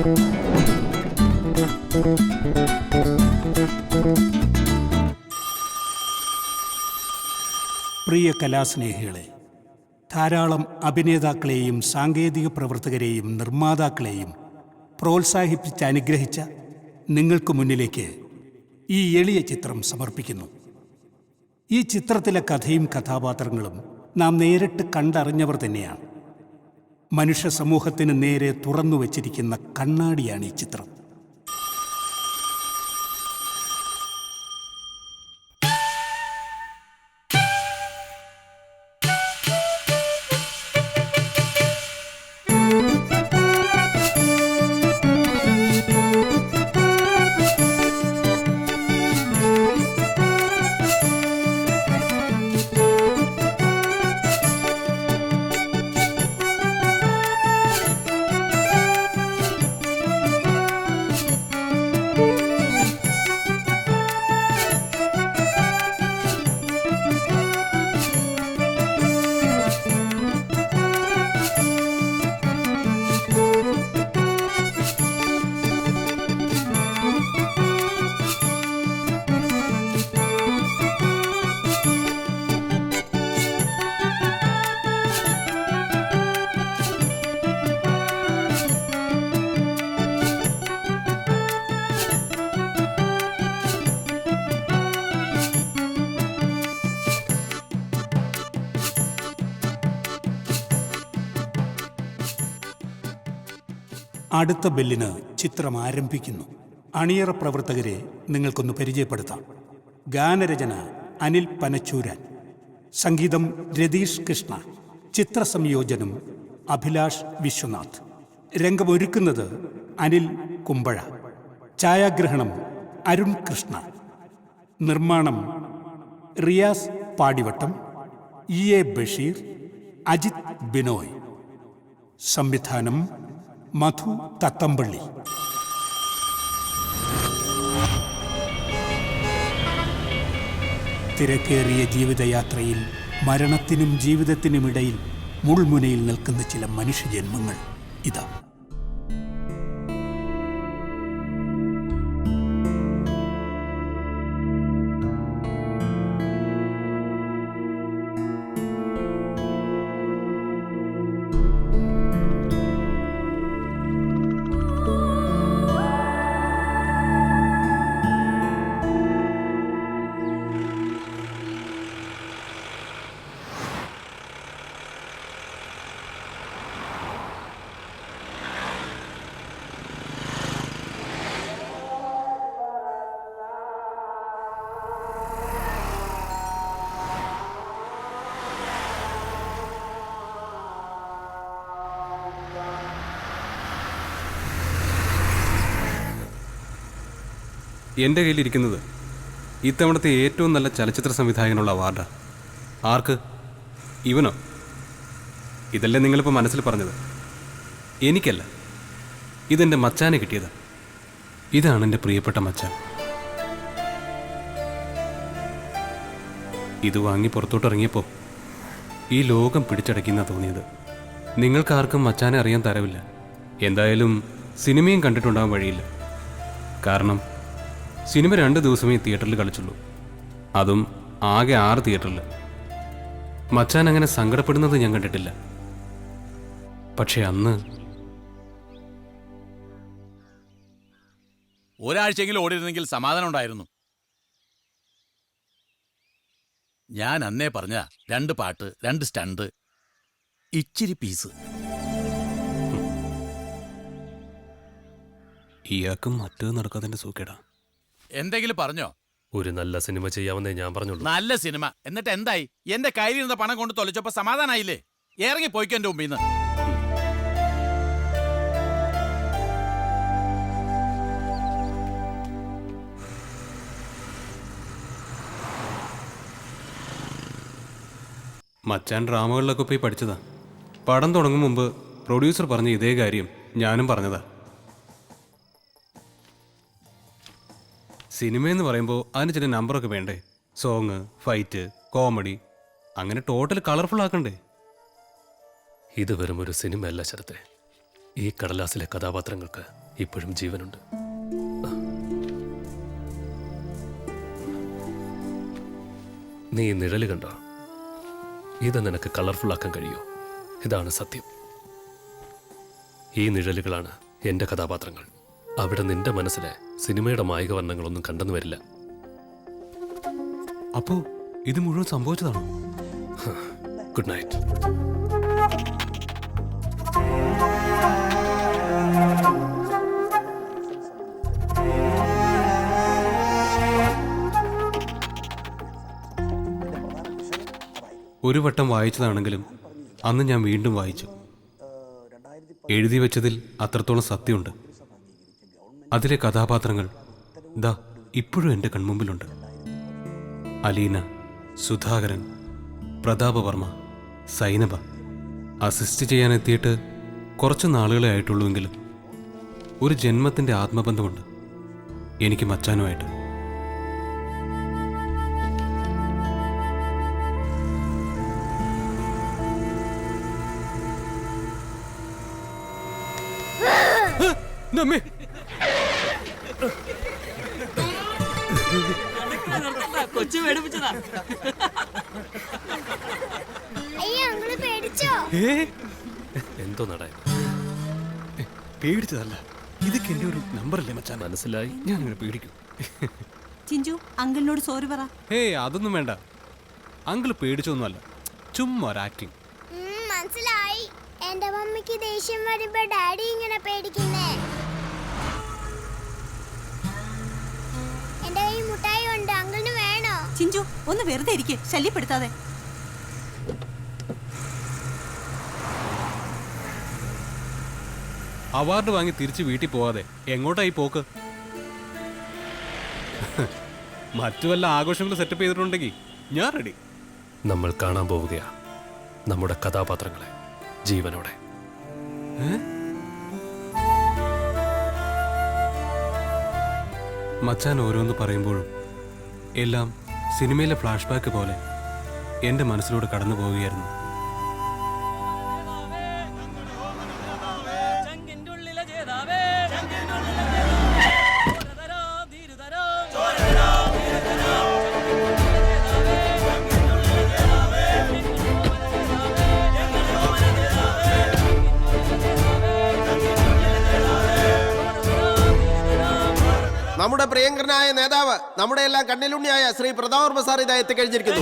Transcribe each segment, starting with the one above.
പ്രിയ കലാസ്നേഹികളെ, ധാരാളം അഭിനേതാക്കളെയും സാങ്കേതിക പ്രവർത്തകരെയും നിർമ്മാതാക്കളെയും പ്രോത്സാഹിപ്പിച്ച് അനുഗ്രഹിച്ച നിങ്ങൾക്ക് മുന്നിലേക്ക് ഈ എളിയ ചിത്രം സമർപ്പിക്കുന്നു. ഈ ചിത്രത്തിലെ കഥയും കഥാപാത്രങ്ങളും നാം നേരിട്ട് കണ്ടറിഞ്ഞവർ തന്നെയാണ്. മനുഷ്യ സമൂഹത്തിന് നേരെ തുറന്നു വച്ചിരിക്കുന്ന കണ്ണാടിയാണ് ഈ ചിത്രം. അടുത്ത ബെല്ലിന് ചിത്രം ആരംഭിക്കുന്നു. അണിയറ പ്രവർത്തകരെ നിങ്ങൾക്കൊന്ന് പരിചയപ്പെടുത്താം. ഗാനരചന അനിൽ പനച്ചൂരാൻ, സംഗീതം രതീഷ് കൃഷ്ണ, ചിത്രസംയോജനം അഭിലാഷ് വിശ്വനാഥ്, രംഗമൊരുക്കുന്നത് അനിൽ കുമ്പഴ, ഛായാഗ്രഹണം അരുൺ കൃഷ്ണ, നിർമ്മാണം റിയാസ് പാടിവട്ടം, EA ബഷീർ, അജിത് ബിനോയ്, സംവിധാനം മധു തത്തമ്പള്ളി. തിരക്കേറിയ ജീവിതയാത്രയിൽ മരണത്തിനും ജീവിതത്തിനുമിടയിൽ മുൾമുനയിൽ നിൽക്കുന്ന ചില മനുഷ്യജന്മങ്ങൾ ഇതാ. എൻ്റെ കയ്യിലിരിക്കുന്നത് ഇത്തവണത്തെ ഏറ്റവും നല്ല ചലച്ചിത്ര സംവിധായകനുള്ള അവാർഡാണ്. ആർക്ക്? ഇവനോ? ഇതല്ലേ നിങ്ങളിപ്പോൾ മനസ്സിൽ പറഞ്ഞത്? എനിക്കല്ല, ഇതെൻ്റെ മച്ചാനെ കിട്ടിയത്. ഇതാണ് എൻ്റെ പ്രിയപ്പെട്ട മച്ചാൻ. ഇത് വാങ്ങി പുറത്തോട്ടിറങ്ങിയപ്പോൾ ഈ ലോകം പിടിച്ചടക്കിയെന്നാണ് തോന്നിയത്. നിങ്ങൾക്കാർക്കും മച്ചാനെ അറിയാൻ തരവില്ല. എന്തായാലും സിനിമയും കണ്ടിട്ടുണ്ടാകാൻ വഴിയില്ല. കാരണം സിനിമ 2 ദിവസമേ തിയേറ്ററിൽ കളിച്ചുള്ളൂ, അതും ആകെ 6 തിയേറ്ററിൽ. മച്ചാൻ അങ്ങനെ സങ്കടപ്പെടുന്നത് ഞാൻ കണ്ടിട്ടില്ല. പക്ഷെ അന്ന് ഒരാഴ്ചയെങ്കിലും ഓടിയിരുന്നെങ്കിൽ സമാധാനം ഉണ്ടായിരുന്നു. ഞാൻ അന്നേ പറഞ്ഞ 2 പാട്ട്, 2 സ്റ്റണ്ട്, ഇച്ചിരി പീസ്. ഇയാൾക്കും മറ്റേത് നടക്കാതിൻ്റെ സൂക്കേടാ. എന്തെങ്കിലും പറഞ്ഞോ? ഒരു നല്ല സിനിമ ചെയ്യാമെന്നേ ഞാൻ പറഞ്ഞുള്ളൂ. നല്ല സിനിമ എന്നിട്ട് എന്തായി? എന്റെ കയ്യിലിരുന്ന പണം കൊണ്ട് തൊലച്ചപ്പോ സമാധാനായില്ലേ? ഇറങ്ങി പോയിക്കോ എന്റെ മുമ്പിൽ നിന്ന്. മച്ചാൻ ഡ്രാമകളിലൊക്കെ പോയി പഠിച്ചതാ. പടം തുടങ്ങും മുമ്പ് പ്രൊഡ്യൂസർ പറഞ്ഞ ഇതേ കാര്യം ഞാനും പറഞ്ഞതാ. സിനിമയെന്ന് പറയുമ്പോൾ അതിന് ചില നമ്പറൊക്കെ വേണ്ടേ? സോങ്, ഫൈറ്റ്, കോമഡി, അങ്ങനെ ടോട്ടൽ കളർഫുൾ ആക്കണ്ടേ? ഇത് വെറും ഒരു സിനിമയല്ല ശരത്തെ. ഈ കടലാസിലെ കഥാപാത്രങ്ങൾക്ക് ഇപ്പോഴും ജീവനുണ്ട്. നീ ഈ നിഴല് കണ്ടോ? ഇത് നിനക്ക് കളർഫുൾ ആക്കാൻ കഴിയോ? ഇതാണ് സത്യം. ഈ നിഴലുകളാണ് എൻ്റെ കഥാപാത്രങ്ങൾ. അവിടെ നിന്റെ മനസ്സിലെ സിനിമയുടെ മായിക വർണ്ണങ്ങളൊന്നും കണ്ടെന്ന് വരില്ല. അപ്പോ ഇത് മുഴുവൻ സംഭവിച്ചതാണോ? Good night. ഒരു വട്ടം വായിച്ചതാണെങ്കിലും അന്ന് ഞാൻ വീണ്ടും വായിച്ചു. എഴുതി വെച്ചതിൽ അത്രത്തോളം സത്യമുണ്ട്. അതിലെ കഥാപാത്രങ്ങൾ ദാ ഇപ്പോഴും എൻ്റെ കൺമുമ്പിലുണ്ട്. അലീന, സുധാകരൻ, പ്രതാപവർമ്മ, സൈനബ. അസിസ്റ്റ് ചെയ്യാനെത്തിയിട്ട് കുറച്ച് നാളുകളെ ആയിട്ടുള്ളൂവെങ്കിലും ഒരു ജന്മത്തിൻ്റെ ആത്മബന്ധമുണ്ട് എനിക്ക് മച്ചാനുമായിട്ട്. നമ്മെ കൊച്ചു പേടിപ്പിച്ചതാ. എന്തോ നടയ പേടിച്ചതല്ല, ഇതൊക്കെ എൻ്റെ ഒരു നമ്പറല്ലേ മച്ചാൻ. മനസ്സിലായി. ഞാൻ അങ്ങനെ പേടിക്കും. ചിഞ്ചു അങ്കിളിനോട് സോറി പറ. അതൊന്നും വേണ്ട. അങ്കിൾ പേടിച്ചൊന്നുമല്ല, ചുമ്മാ ഒരു ആക്ടിങ്. മനസ്സിലായി. എന്റെ മമ്മിക്ക് ദേഷ്യം വരുമ്പോ ഡാഡി ഇങ്ങനെ പേടിക്കുന്നേ. എന്റെ കയ്യിൽ മുട്ടായി ഉണ്ട്, അങ്കിളിന് വേണോ? ചിഞ്ചു ഒന്ന് വെറുതെ ഇരിക്കെ, ശല്യപ്പെടുത്താതെ. അവാർഡ് വാങ്ങി തിരിച്ച് വീട്ടിൽ പോവാതെ എങ്ങോട്ടായി പോക്ക്? മറ്റു വല്ല ആഘോഷങ്ങൾ സെറ്റപ്പ് ചെയ്തിട്ടുണ്ടെങ്കിൽ ഞാൻ റെഡി. നമ്മൾ കാണാൻ പോവുകയാ നമ്മുടെ കഥാപാത്രങ്ങളെ ജീവനോടെ. മച്ചാൻ ഓരോന്ന് പറയുമ്പോഴും എല്ലാം സിനിമയിലെ ഫ്ലാഷ് ബാക്ക് പോലെ എൻ്റെ മനസ്സിലൂടെ കടന്നു പോവുകയായിരുന്നു. നമ്മുടെ പ്രിയങ്കരനായ നേതാവ്, നമ്മുടെ എല്ലാം കണ്ണിലുണ്ണിയായ ശ്രീ പ്രതാപവർമ്മ സാർ ഇതാ എത്തിക്കഴിഞ്ഞിരിക്കുന്നു.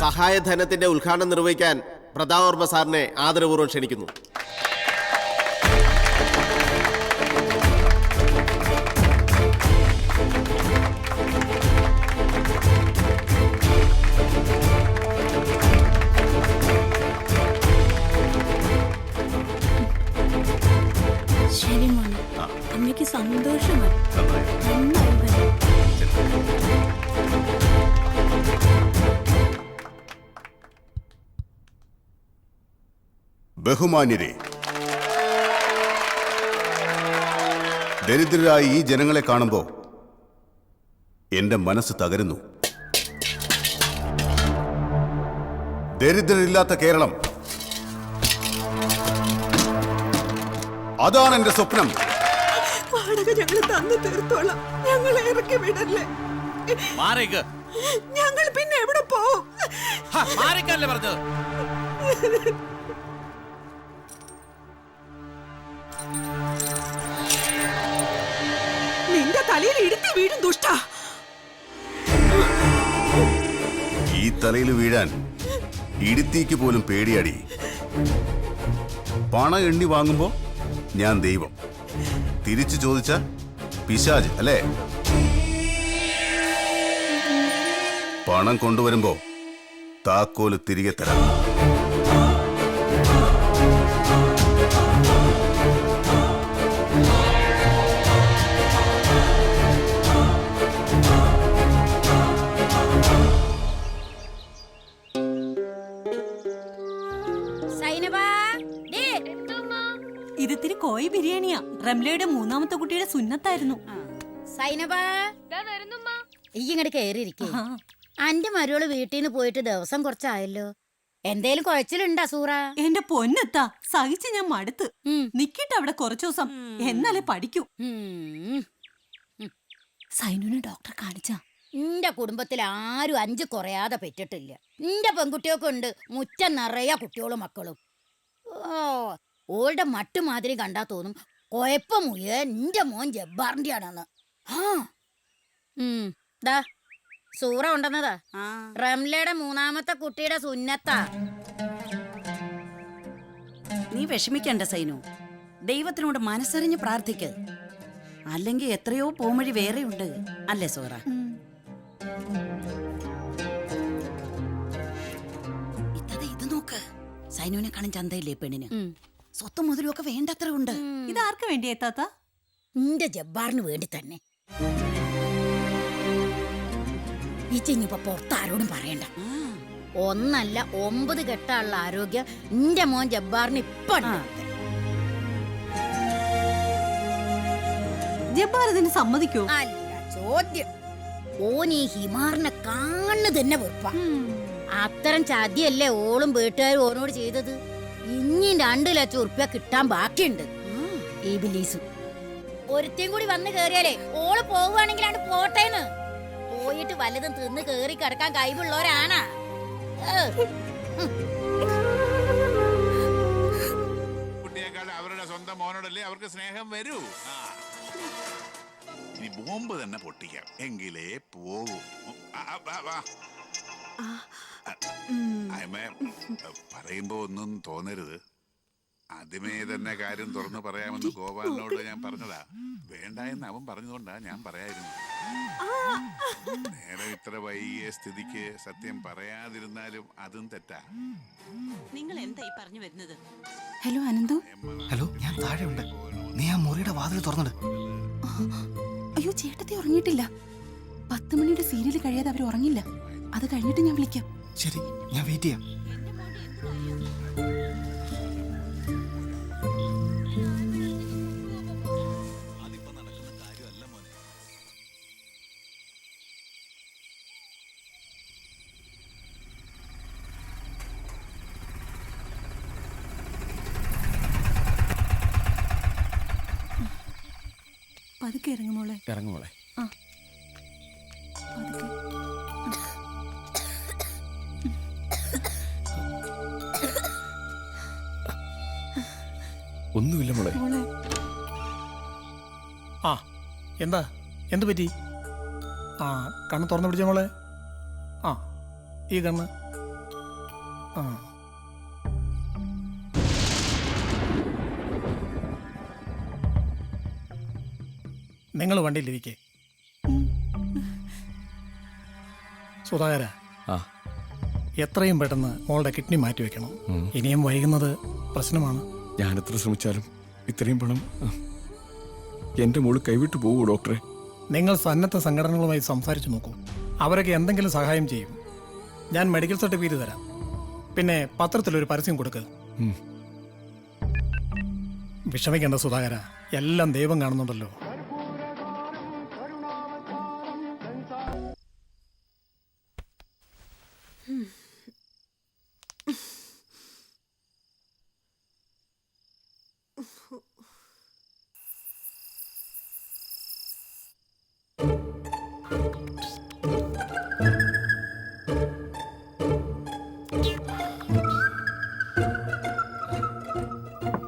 സഹായധനത്തിന്റെ ഉദ്ഘാടനം നിർവഹിക്കാൻ പ്രതാപവർമ്മ സാറിനെ ആദരപൂർവ്വം ക്ഷണിക്കുന്നു. ശരി മോനെ, അമ്മയ്ക്ക് സന്തോഷമായി. ബഹുമാന്യരെ, ദരിദ്രരായ ഈ ജനങ്ങളെ കാണുമ്പോൾ എന്റെ മനസ്സ് തകരുന്നു. ദരിദ്രരില്ലാത്ത കേരളം, അതാണ് എന്റെ സ്വപ്നം. വാടക ഞങ്ങൾ തന്നു തീർത്തോളാം, ഞങ്ങളെ ഇറക്കി വിടല്ലേ. ഞങ്ങൾ പിന്നെ എവിടെ പോവും? പറഞ്ഞത് നിന്റെ തലയിൽ ഇടുത്തി വീഴും ദുഷ്ട. ഈ തലയിൽ വീഴാൻ ഇടുത്തിക്ക് പോലും പേടിയാടി. പണം എണ്ണി വാങ്ങുമ്പോ ഞാൻ ദൈവം, തിരിച്ചു ചോദിച്ച പിശാച് അല്ലേ? പണം കൊണ്ടുവരുമ്പോ താക്കോല് തിരികെ തരാം. ഇതിത്തിരി കോഴി ബിരിയാണിയാ. റംലയുടെ മൂന്നാമത്തെ കുട്ടിയുടെ സുന്നത്തായിരുന്നു. സൈനബ ഈ ഇങ്ങോട്ട് കയറിയിരിക്കേ. അന്റെ മരുവള് വീട്ടിൽ നിന്ന് പോയിട്ട് ദിവസം കുറച്ചായല്ലോ. എന്തേലും കുഴച്ചിലുണ്ടാ സൂറ? എന്റെ പൊന്നെത്താ, സഹിച്ച് ഞാൻ മടുത്ത്. നിക്കിട്ട് അവിടെ കുറച്ചു ദിവസം, എന്നാലേ പഠിക്കൂ. സൈനുവിനെ ഡോക്ടറെ കാണിച്ചാ? എന്റെ കുടുംബത്തിൽ ആരും 5 കുറയാതെ പെറ്റിട്ടില്ല. എന്റെ പെൺകുട്ടിയൊക്കെ ഉണ്ട് മുറ്റം നിറയെ കുട്ടികളും മക്കളും. ഓളുടെ മട്ടുമാതിരി കണ്ടാ തോന്നും കുഴപ്പമുയ എന്റെ മോൻ ജബ്ബാറിന്റെ ആണെന്ന്. ദാ സൂറ ഉണ്ടെന്നതാ. റംലയുടെ 3ാമത്തെ കുട്ടിയുടെ സുന്നത്താ. നീ വിഷമിക്കണ്ട സൈനു, ദൈവത്തിനോട് മനസ്സറിഞ്ഞ് പ്രാർത്ഥിക്ക്. അല്ലെങ്കിൽ എത്രയോ പോംവഴി വേറെയുണ്ട്, അല്ലേ സോറ? ഇത് നോക്ക്, സൈനുവിനെ കാണാൻ ചന്തയില്ലേ പെണ്ണിന്. സ്വത്തും മുതലും ഒക്കെ വേണ്ടത്ര ഉണ്ട്. ഇതാർക്ക് വേണ്ടി എത്താത്ത? എന്റെ ജബ്ബാറിന് വേണ്ടി തന്നെ. ഇനിയിപ്പോ പുറത്താരോടും പറയണ്ട. 1 അല്ല 9 കെട്ടുള്ള ആരോഗ്യം എന്റെ മോൻ ജബ്ബാറിന് ഇപ്പൊ ജബ്ബാർ ഇതിന് സമ്മതിക്കോ? അല്ല ചോദ്യം. ഓൻ ഈ ഹിമാറിനെ കാണു തന്നെ വെറുപ്പ. അത്തരം ചതിയല്ലേ ഓളും വീട്ടുകാരും ഓനോട് ചെയ്തത്. ഇനി 2 ലക്ഷം ഉറുപ്പ്യ കിട്ടാൻ ബാക്കിയുണ്ട്. ഈ ബിലീസും ഒരുത്തേം കൂടി വന്ന് കേറിയാലേ ഓള് പോവുകയാണെങ്കിലാണ് പോട്ടേന്ന്. പോയിട്ട് വല്ലതും തിന്ന് കേറി കിടക്കാൻ കഴിവുള്ളവരാണ്. കുട്ടിയേക്കാൾ അവരുടെ സ്വന്തം മോനോടല്ലേ അവർക്ക് സ്നേഹം വരൂ. ഇനി ബോംബ് തന്നെ പൊട്ടിക്കാം, എങ്കിലേ പോകൂ. പറയുമ്പോ ഒന്നും തോന്നരുത്. ആദ്യമേ തന്നെ കാര്യം തുറന്നു പറയാമെന്ന് ഗോപാലിനോട് ഞാൻ പറഞ്ഞതാ. വേണ്ട എന്ന് അവൻ പറഞ്ഞതുകൊണ്ടാ ഞാൻ പറയായിരുന്നു. നേരെ ഇത്ര വൈകിയ സ്ഥിതിക്ക് സത്യം പറയാതിരുന്നാലും അതും തെറ്റാ. നിങ്ങൾ എന്തായി പറഞ്ഞു വരുന്നത്? ഹലോ അനന്തു. ഹലോ, ഞാൻ താഴെ ഉണ്ട്. നീ ആ മുറിയുടെ വാതിൽ തുറന്നിട്. അയ്യോ, ചേട്ടത്തി ഉറങ്ങിയിട്ടില്ല. 10 മണിയുടെ സീരിയൽ കഴിയാതെ അവർ ഉറങ്ങില്ല. അത് കഴിഞ്ഞിട്ട് ഞാൻ വിളിക്കാം. ശരി, ഞാൻ വെയിറ്റ് ചെയ്യാം. പതുക്കെ ഇറങ്ങുമോളെ. ഇറങ്ങുമോളെ. ഒന്നുമില്ല മോളെ. എന്താ, എന്ത് പറ്റി? കണ്ണ് തുറന്നു പിടിച്ച മോളെ. ഈ കണ്ണ്. നിങ്ങൾ വണ്ടിയിലിരിക്കേ. സുധാകര, എത്രയും പെട്ടെന്ന് മോളുടെ കിഡ്നി മാറ്റിവെക്കണം. ഇനിയും വൈകുന്നത് പ്രശ്നമാണ്. ഞാൻ എത്ര ശ്രമിച്ചാലും ഇത്രയും പണം എന്റെ മോള് കൈവിട്ടു പോകൂ ഡോക്ടറെ. നിങ്ങൾ സന്നദ്ധ സംഘടനകളുമായി സംസാരിച്ചു നോക്കൂ. അവരൊക്കെ എന്തെങ്കിലും സഹായം ചെയ്യും. ഞാൻ മെഡിക്കൽ സർട്ടിഫിക്കറ്റ് തരാം. പിന്നെ പത്രത്തിലൊരു പരസ്യം കൊടുക്കുക. വിഷമിക്കേണ്ട സുധാകര, എല്ലാം ദൈവം കാണുന്നുണ്ടല്ലോ.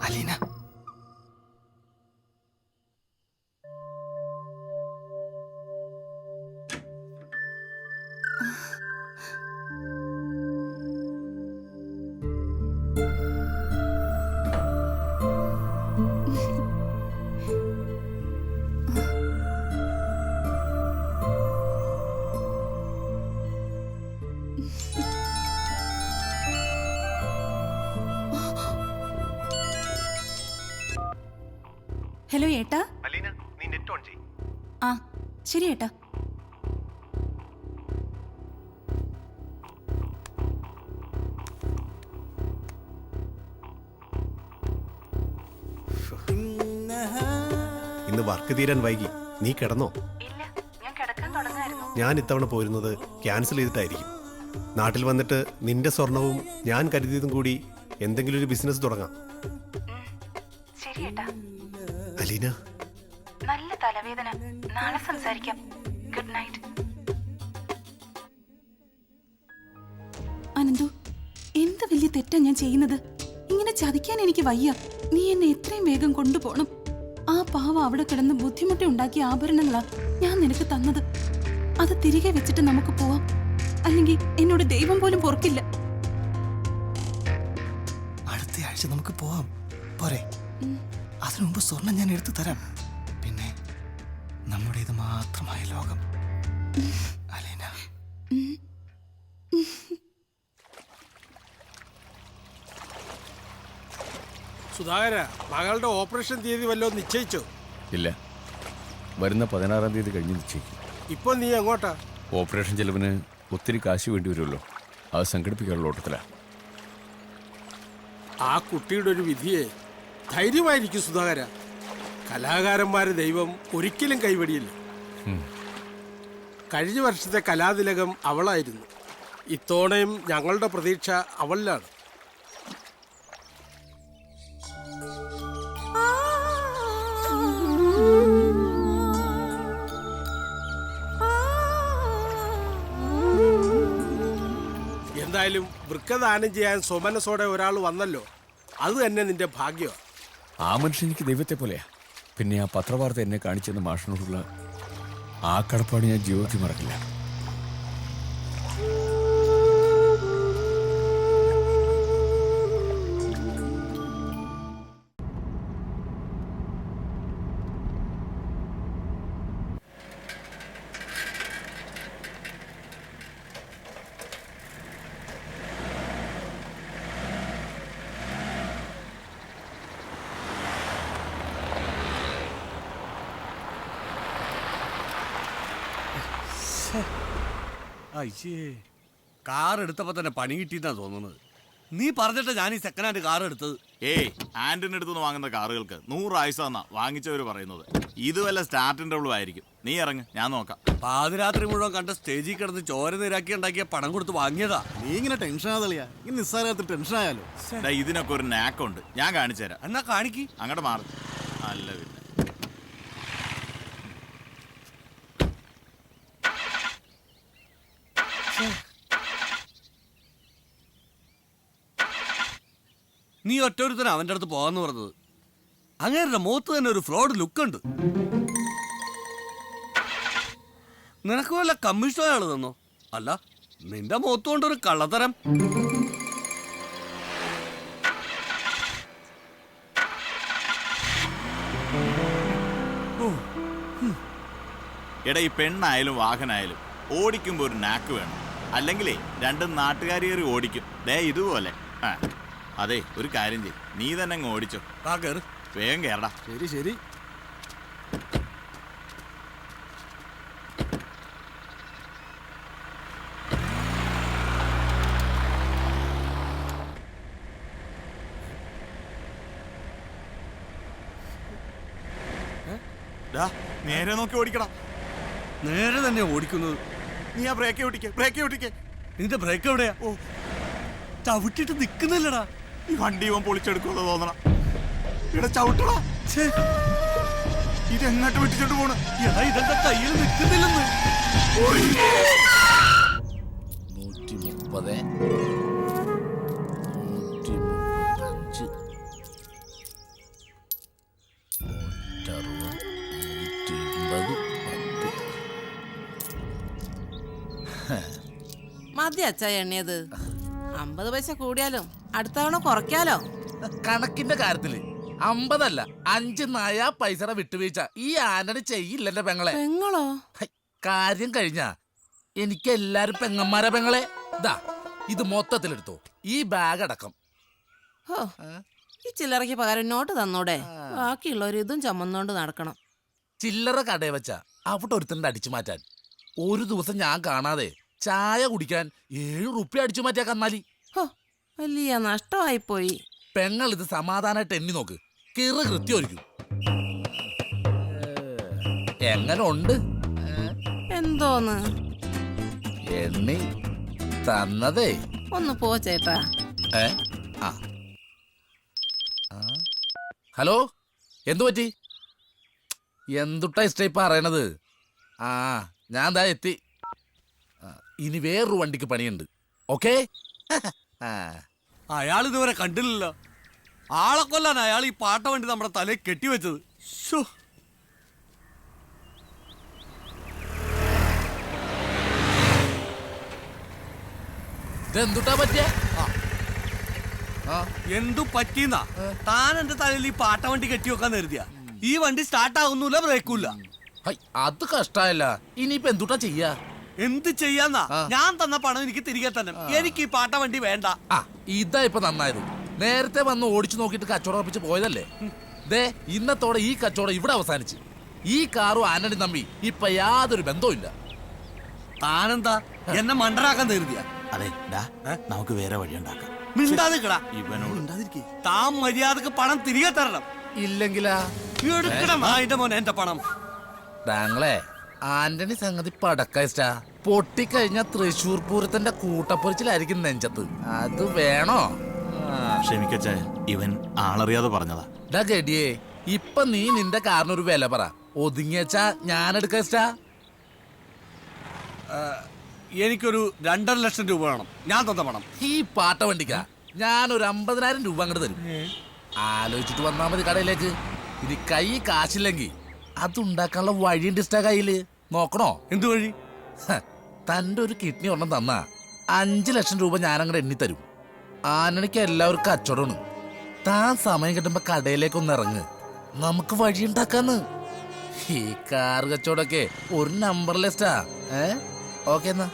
അലീന, ഹലോ ഏട്ടാ. അലീന, നീ നെറ്റ് ഓൺ ചെയ്യ്. ശരി ഏട്ടാ. ഇന്ന് വർക്ക് തീരാൻ വൈകി. നീ കിടന്നോ? ഇല്ല, ഞാൻ കിടക്കാൻ തുടങ്ങായിരുന്നു. ഞാൻ ഇത്തവണ പോരുന്നത് ക്യാൻസൽ ചെയ്തിട്ടായിരിക്കും. നാട്ടിൽ വന്നിട്ട് നിന്റെ സ്വർണവും ഞാൻ കരുതിയതും കൂടി എന്തെങ്കിലും ഒരു ബിസിനസ് തുടങ്ങാം. ശരിയേട്ടാ. അലീന, നല്ല തലവേദന. നാളെ സംസാരിക്കാം. Good night. അനന്തു, എന്ത് വലിയ തെറ്റാ ഞാൻ ചെയ്യുന്നത്? ഇങ്ങനെ ചതിക്കാൻ എനിക്ക് വയ്യ. നീ എന്നെ എത്രയും വേഗം കൊണ്ടുപോകണം. ആ പാവ അവിടെ കിടന്ന് ബുദ്ധിമുട്ടി ഉണ്ടാക്കിയ ആഭരണങ്ങളാ ഞാൻ നിനക്ക് തന്നത്. അത് തിരികെ വെച്ചിട്ട് നമുക്ക് പോവാം. അല്ലെങ്കിൽ എന്നോട് ദൈവം പോലും പൊറുക്കില്ല. അടുത്ത ആഴ്ച നമുക്ക് പോവാം, പോരെ? അതിനു മുമ്പ് സ്വർണം ഞാൻ എടുത്തു തരാം. പിന്നെ നമ്മുടേത് മാത്രമായ ലോകം. അലീന, സുധാകര, മകളുടെ ഓപ്പറേഷൻ തീയതി വല്ലതും നിശ്ചയിച്ചോ? ഇല്ല, വരുന്ന 16-ാം തീയതി കഴിഞ്ഞ് നിശ്ചയിക്കും. ഇപ്പൊ നീ എങ്ങോട്ടാ? ഓപ്പറേഷൻ ചെലവിന് ഒത്തിരി കാശ് വേണ്ടി വരുമല്ലോ, അത് സംഘടിപ്പിക്കാനുള്ള ഓട്ടത്തില. ആ കുട്ടിയുടെ ഒരു വിധിയെ ധൈര്യമായിരിക്കും സുധാകര. കലാകാരന്മാരെ ദൈവം ഒരിക്കലും കൈവടിയില്ല. കഴിഞ്ഞ വർഷത്തെ കലാതിലകം അവളായിരുന്നു. ഇത്തവണയും ഞങ്ങളുടെ പ്രതീക്ഷ അവളിലാണ്. എന്തായാലും വൃക്കദാനം ചെയ്യാൻ സ്വമനസോടെ ഒരാൾ വന്നല്ലോ, അത് തന്നെ നിന്റെ ഭാഗ്യമാണ്. ആ മനുഷ്യൻ എനിക്ക് ദൈവത്തെ പോലെയാ. പിന്നെ ആ പത്രവാർത്ത എന്നെ കാണിച്ചെന്ന മാഷിനോടുള്ള ആ കടപ്പാട് ഞാൻ ജീവിതത്തിൽ മറക്കില്ല. അയ്യേ, കാർ എടുത്തപ്പോ തന്നെ പണി കിട്ടിയെന്നാ തോന്നുന്നത്. നീ പറഞ്ഞിട്ട് ഞാൻ ഈ സെക്കൻഡ് ഹാൻഡ് കാർ എടുത്തത്. ഏയ്, ആന്റിന്റെ അടുത്തുനിന്ന് വാങ്ങുന്ന കാറുകൾക്ക് 100 ആയുസാന്നാ വാങ്ങിച്ചവര് പറയുന്നത്. ഇത് വല്ല സ്റ്റാർട്ടിന്റെ ആയിരിക്കും. നീ ഇറങ്ങ്, ഞാൻ നോക്കാം. പാതിരാത്രി മുഴുവൻ കണ്ട സ്റ്റേജിൽ കിടന്ന് ചോര നിരാക്കി ഉണ്ടാക്കിയ പണം കൊടുത്ത് വാങ്ങിയതാ. നീ ഇങ്ങനെ ടെൻഷൻ ആതളിയാ, ഈ നിസ്സാരത്തിൽ ടെൻഷൻ ആയാലോ. ഇതിനൊക്കെ ഒരു നാക്കുണ്ട്, ഞാൻ കാണിച്ചു തരാം. എന്നാ കാണിക്ക്. അങ്ങോട്ട് മാറി. അല്ല പിന്നെ നീ ഒറ്റൊരുത്തന അവന്റെ അടുത്ത് പോകാന്ന് പറഞ്ഞത്. അങ്ങേരുടെ മുഖത്ത് തന്നെ ഒരു ഫ്രോഡ് ലുക്ക് ഉണ്ട്. നിനക്ക് വല്ല കമ്മീഷൻ അയാൾ തന്നോ? അല്ല, നിന്റെ മുഖത്ത് കൊണ്ടൊരു കള്ളത്തരം. എടാ, ഈ പെണ്ണായാലും വാഹനായാലും ഓടിക്കുമ്പോ ഒരു നാക്ക് വേണം. അല്ലെങ്കിലേ രണ്ടും നാട്ടുകാരി ഓടിക്കും. ദേ ഇതുപോലെ. അതെ, ഒരു കാര്യം ചെയ്യ്, നീ തന്നെ അങ്ങ് ഓടിച്ചോ. വേഗം കേറടാ. ശരി ശരി. നേരെ നോക്കി ഓടിക്കടാ. നേരെ തന്നെ ഓടിക്കുന്നത്. നീ ആ ബ്രേക്ക് ഓടിക്കേ, ബ്രേക്ക് ഓടിക്കേ. നിന്റെ ബ്രേക്ക് എവിടെയാ? ഓ, ചവിട്ടിട്ട് നിക്കുന്നില്ലടാ. ഈ വണ്ടി ഇവൻ പൊളിച്ചെടുക്കുമെന്ന് തോന്നണം. ഇവിടെ ചവിട്ടടാ. ഇതെങ്ങോട്ട് വെട്ടിച്ചോണ്ട് പോണ്? എടാ, ഇതെന്താ കയ്യിൽ നിൽക്കുന്നില്ലെന്ന്. 130, 160, 180. മതി അച്ഛാ എണ്ണിയത്. 50 പൈസ കൂടിയാലും അടുത്ത തവണ കുറയ്ക്കാലോ. കണക്കിന്റെ കാര്യത്തില് 50 അല്ല 5 നയാ പൈസയുടെ വിട്ടുവീഴ്ച ഈ ആന്റണി ചെയ്യില്ലെന്റെ പെങ്ങളെ. പെങ്ങളോ? കാര്യം കഴിഞ്ഞ എനിക്ക് എല്ലാരും പെങ്ങന്മാരാ പെങ്ങളെ. ദാ ഇത് മൊത്തത്തിലെടുത്തോ, ഈ ബാഗ് അടക്കം. ഈ ചില്ലറയ്ക്ക് പകരം നോട്ട് തന്നൂടെ? ബാക്കിയുള്ളവർ ഇതും ചുമന്നോണ്ട് നടക്കണം. ചില്ലറ കടയെ വെച്ച അവിടെ ഒരുത്തന്റെ അടിച്ചു മാറ്റാൻ ഒരു ദിവസം ഞാൻ കാണാതെ ചായ കുടിക്കാൻ 7 റുപ്യ അടിച്ചു മാറ്റിയാ കന്നാലി. വലിയ നഷ്ടമായി പോയി. പെങ്ങൾ ഇത് സമാധാനമായിട്ട് എണ്ണി നോക്ക്, കിറു കൃത്യമായിരിക്കും. എങ്ങനെ ഉണ്ട്? എന്തോന്ന് എണ്ണി തന്നതേ. ഒന്ന് പോ ചേട്ടാ. ആ ഹലോ, എന്തു പറ്റി? എന്തുട്ടാ ഇഷ്ടം പറയണത്? ആ ഞാൻ ദാ എത്തി. ഇനി വേറൊരു വണ്ടിക്ക് പണിയുണ്ട്. ഓക്കേ. അയാൾ ഇതുവരെ കണ്ടില്ലല്ലോ. ആളെ കൊല്ലാൻ അയാൾ ഈ പാട്ട വണ്ടി നമ്മുടെ തലയിൽ കെട്ടിവെച്ചത്. ഇതെന്തുട്ടാ പറ്റിയ? എന്തു പറ്റിയെന്നാ? താൻ എന്റെ തലയിൽ ഈ പാട്ട വണ്ടി കെട്ടിവെക്കാൻ കരുതിയ ഈ വണ്ടി സ്റ്റാർട്ട് ആകുന്നില്ല, ബ്രേക്കൂല. അത് കഷ്ടായല്ല. ഇനിയിപ്പോ എന്തുട്ടാ ചെയ്യാ? എന്ത് ചെയ്യാന്നാ? ഞാൻ തന്ന പണം എനിക്ക് തിരികെ തന്നെ. എനിക്ക് ഈ പാട്ട വണ്ടി വേണ്ട. ഇതാ ഇപ്പൊ നന്നായത്. നേരത്തെ വന്ന് ഓടിച്ചു നോക്കിയിട്ട് കച്ചവടം ഉറപ്പിച്ച് പോയതല്ലേ. ദേ ഇന്നത്തോടെ ഈ കച്ചവടം ഇവിടെ അവസാനിച്ച്. ഈ കാറും ആന്റണി തമ്പി ഇപ്പൊ യാതൊരു ബന്ധവും ഇല്ല. താനെന്താ എന്നെ മണ്ടനാക്കാൻ കരുതിയ? അതെ, നമുക്ക് വേറെ വഴി ഉണ്ടാക്കാം. താൻ മര്യാദക്ക് പണം തിരികെ തരണം. ഇല്ലെങ്കിലാ എടുക്കണം അതിന്റെ മോനെ എന്റെ പണം. താങ്കളെ ആന്റണി സംഗതി പടക്കൈസ്റ്റാ. പൊട്ടിക്കഴിഞ്ഞ തൃശൂർ പൂരത്തിന്റെ കൂട്ടപ്പൊരിച്ചിലായിരിക്കും നെഞ്ചത്ത്. അത് വേണോ? ക്ഷമിക്കച്ച, ഇവൻ ആളറിയാതെ പറഞ്ഞതാ. ഗഡിയേ, ഇപ്പൊ നീ നിന്റെ കാറിനൊരു വില പറ. ഒതുങ്ങിയച്ചാ ഞാൻ എടുക്കാ. എനിക്കൊരു 2.5 ലക്ഷം രൂപ വേണം. ഞാൻ തന്ന പണം. ഈ പാട്ട വണ്ടിക്കാ ഞാനൊരു 50,000 രൂപ അങ്ങോട്ട് തരും. ആലോചിച്ചിട്ട് വന്നാ മതി കടയിലേക്ക്. ഇനി കൈ കാശില്ലെങ്കിൽ അതുണ്ടാക്കാനുള്ള വഴിയുണ്ട് ഇഷ്ട കയ്യില്. നോക്കണോ? എന്തു വഴി? തന്റെ ഒരു കിഡ്നി ഒരെണ്ണം തന്നാ 5 ലക്ഷം രൂപ ഞാൻ അങ്ങോട്ട് എണ്ണി തരും. ആനണിക്ക് എല്ലാവർക്കും കച്ചവടമാണ്. താൻ സമയം കിട്ടുമ്പോ കടയിലേക്കൊന്ന് ഇറങ്ങ്, നമുക്ക് വഴിയുണ്ടാക്കാന്ന്. ഈ കാർ കച്ചവടമൊക്കെ ഒരു നമ്പർ ലിസ്റ്റാ. ഓക്കെ എന്നാ.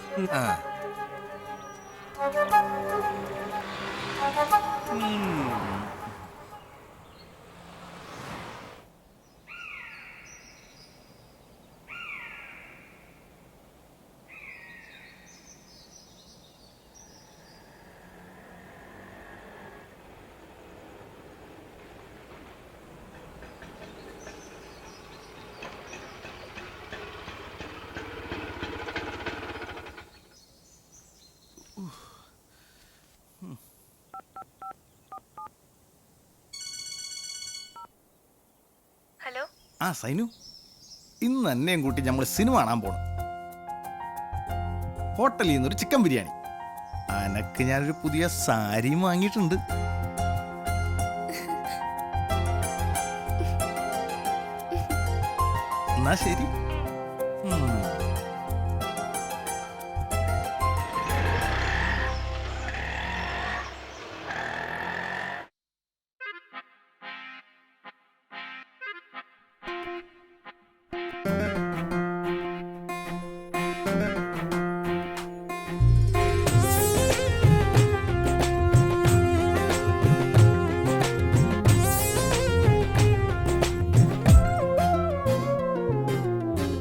ഹലോ. ആ സൈനു, ഇന്ന് എന്നെയും കൂട്ടി നമ്മൾ സിനിമ കാണാൻ പോണം. ഹോട്ടലിൽ നിന്നൊരു ചിക്കൻ ബിരിയാണി. അനക്ക് ഞാനൊരു പുതിയ സാരിയും വാങ്ങിയിട്ടുണ്ട്. എന്നാ ശരി.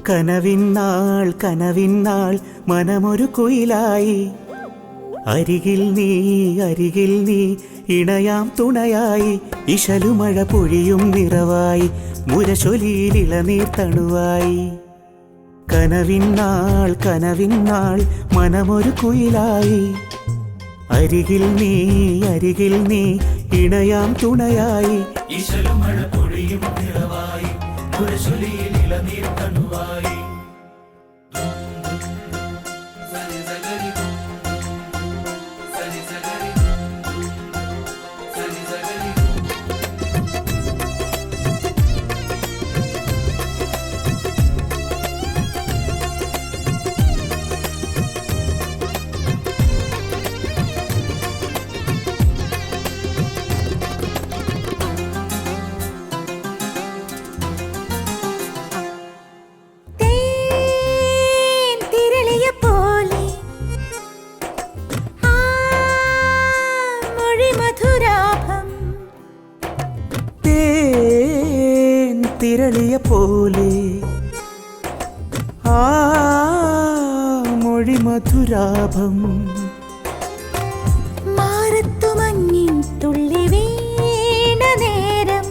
കനവിന്നാൾ കനവിന്നാൾ മനമൊരു കുയിലായി, അരികിൽ നീ ഇണയാം തുണയായി, ഇശലുമഴ പൊഴിയും നിറവായി, മുരശൊലിയിൽ ഇളനീർ തണുവായി. കനവിന്നാൾ മനമൊരു കുയിലായി, അരികിൽ നീ ഇണയാം തുണയായി, ഇശലുമഴ പൊഴിയും നിറവായി, മുരശൊലിയിൽ ഇളനീർ തണുവായി. തിരളിയ പോലെ ആ മൊഴി മധുരാഭം, മാറത്തുമങ്ങിൻ തുള്ളി വീണ നേരം,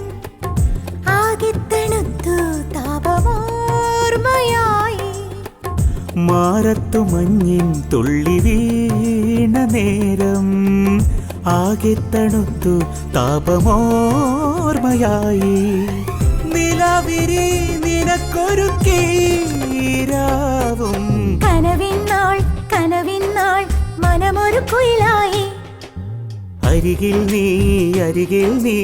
ആകെ തണുത്തു താപമോർമ്മയായി, മാറത്തു മഞ്ഞിൻ തുള്ളി വീണ നേരം ആകെ തണുത്തു താപമോർമ്മയായി നിലാവിരി നിനക്കൊരു കീരാവും കനവിന്നാൾ കനവിന്നാൾ മനമൊരു കുയിലായി അരികിൽ നീ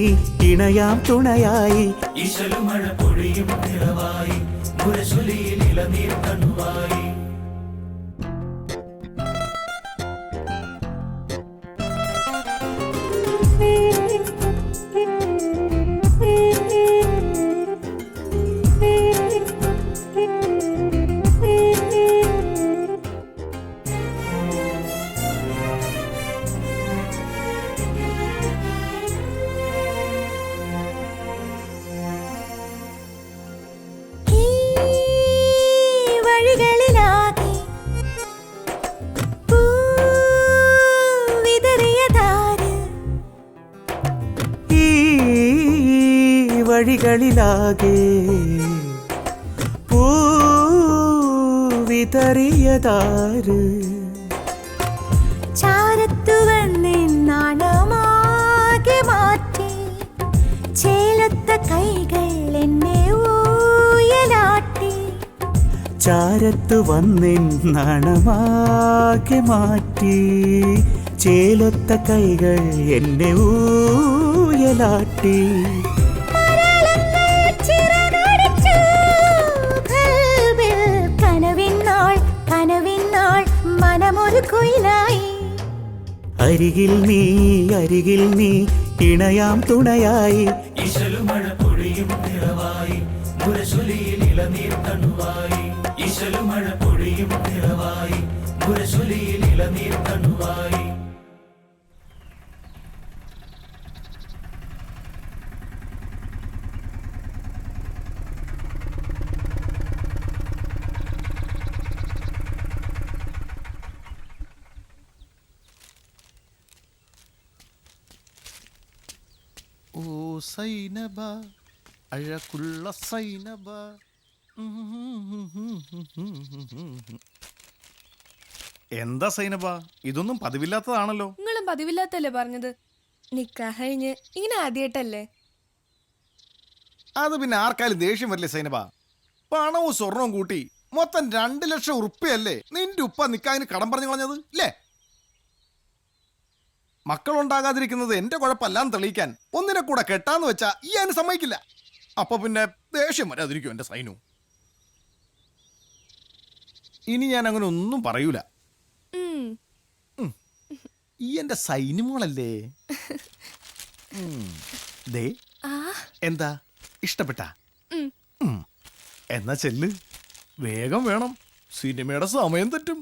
ഇണയാം തുണയായി ഇശലുമഴ പൊഴിയും നിറവായി മുരശൊലിയിൽ ഇളനീർ കണ്ണുവായി വഴികളിലാകെ പൂവിതറിയതാര് ചാരത്തു വന്നാണമാകെ മാറ്റി ചേലത്ത കൈകൾ എന്നെ ഊയലാട്ടി ചാരത്തു വന്നാണമാകെ മാറ്റി ചേലൊത്ത കൈകൾ എന്നെ ഊയലാട്ടി മനമൊരു കുയിലായി അരികിൽ നീ ഇണയാം തുണയായി ഇശലുമഴ പൊഴിയും നിറവായി മുരശൊലിയിൽ ഇളനീർ കണ്ണുവായി ഇശലുമഴ പൊഴിയും നിറവായി മുരശൊലിയിൽ ഇളനീർ കണ്ണുവായി ഓ സൈനബ അഴകുള്ള സൈനബ എന്താ സൈനബ ഇതൊന്നും പതിവില്ലാത്തതാണല്ലോ. നിങ്ങളും പതിവില്ലാത്തല്ലേ പറഞ്ഞത്? നിക്കാഹ് കഴിഞ്ഞ് ഇങ്ങനെ ആദ്യമായിട്ടല്ലേ? അത് പിന്നെ ആർക്കാലും ദേഷ്യം വരില്ലേ സൈനബ? പണവും സ്വർണവും കൂട്ടി മൊത്തം 2 ലക്ഷം ഉറുപ്പ്യല്ലേ നിന്റെ ഉപ്പ നിക്കാഹിന് കടം പറഞ്ഞു കളഞ്ഞത് അല്ലേ? മക്കളുണ്ടാകാതിരിക്കുന്നത് എന്റെ കുഴപ്പമല്ലാന്ന് തെളിയിക്കാൻ ഒന്നിനെ കൂടെ കെട്ടാന്ന് വെച്ചാ ഈ അതിന് സമ്മതിക്കില്ല. അപ്പൊ പിന്നെ ദേഷ്യം വരാതിരിക്കും എന്റെ സൈനു. ഇനി ഞാൻ അങ്ങനെ ഒന്നും പറയൂല. ഈ എന്റെ സൈനിമോളല്ലേ? ദേ എന്താ ഇഷ്ടപ്പെട്ട? എന്നാ ചെല്ല്, വേഗം വേണം, സിനിമയുടെ സമയം തെറ്റും.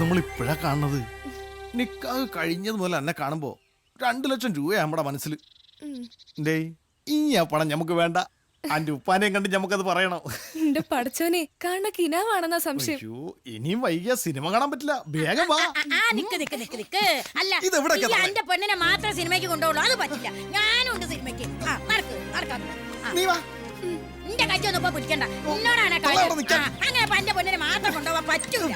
നമ്മൾ ഇപ്പോഴാ കാണുന്നത്. നിക്കാഹ് കഴിഞ്ഞത് മുതൽ എന്നെ കാണുമ്പോ 2 ലക്ഷം രൂപയാ നമ്മുടെ മനസ്സിൽ. ഇനി ആ പണം നമുക്ക് വേണ്ട. അന്റെ ഉപ്പാനെയും കണ്ട് നമുക്കത് പറയണം. എന്റെ പടച്ചോനെ കാണ കിനാവാണെന്ന സംശയം. ഇനിയും വൈകിയ സിനിമ കാണാൻ പറ്റില്ല. വേഗം വാ. എന്റെ പെണ്ണിനെ മാത്രം സിനിമയ്ക്ക് കൊണ്ടുപോകുള്ളൂ, അത് പറ്റില്ല. ഞാനും ഉണ്ട് സിനിമയ്ക്ക്. നീ വാ. നിന്റെ കച്ചൊന്നും ഇപ്പൊ പിടിക്കണ്ട. എന്നോടാണ് അങ്ങനെ എന്റെ പെണ്ണിനെ മാത്രം കൊണ്ടുപോകാൻ പറ്റൂല.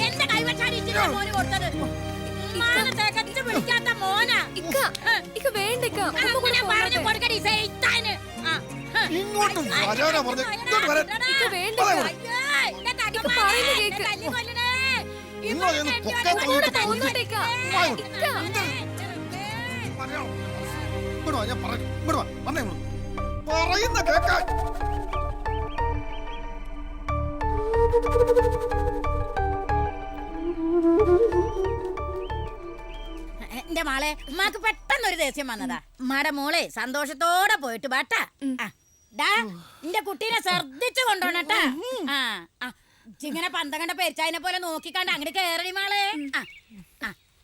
എന്റെ കൈവച്ചാണ് ഇച്ചിരി മോന് കൊടുത്തത്. വിളിക്കാത്ത മോനാ. പറഞ്ഞു കൊടുക്കടി സൈത്താന്. ഇങ്ങോട്ടും പറയുന്ന കേക്കാൻ. എന്റെ മോളെ, ഉമ്മാക്ക് പെട്ടെന്നൊരു ദേഷ്യം വന്നതാ. ഉമ്മാടെ മോളെ സന്തോഷത്തോടെ പോയിട്ട് ബാട്ടാ. എന്റെ കുട്ടീനെ ശ്രദ്ധിച്ചു കൊണ്ടോണട്ടാ. ഇങ്ങനെ പന്തകണ്ട പെരിച്ചായനെ പോലെ നോക്കിക്കണ്ട് അങ്ങോട്ട് കേറണി മോളെ.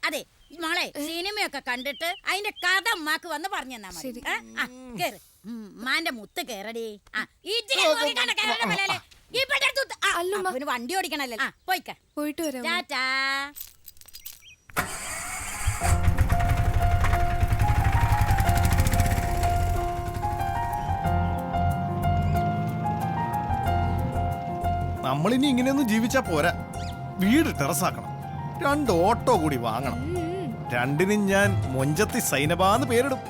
അതെ മോളെ, സിനിമയൊക്കെ കണ്ടിട്ട് അതിന്റെ കഥ അമ്മാക്ക് വന്ന് പറഞ്ഞു തന്നാ മതി. കേറ്, മാന്റെ മുത്ത് കേറടി. വണ്ടി ഓടിക്കണല്ലോ. പോയിട്ട് വരാം. ടാറ്റാ. നമ്മളിനി ഇങ്ങനെയൊന്നും ജീവിച്ചാ പോരാ. വീട് ടെറസാക്കണം, 2 ഓട്ടോ കൂടി വാങ്ങണം. രണ്ടിനും ഞാൻ മൊഞ്ചത്തി സൈനബാന്ന് പേരിടും.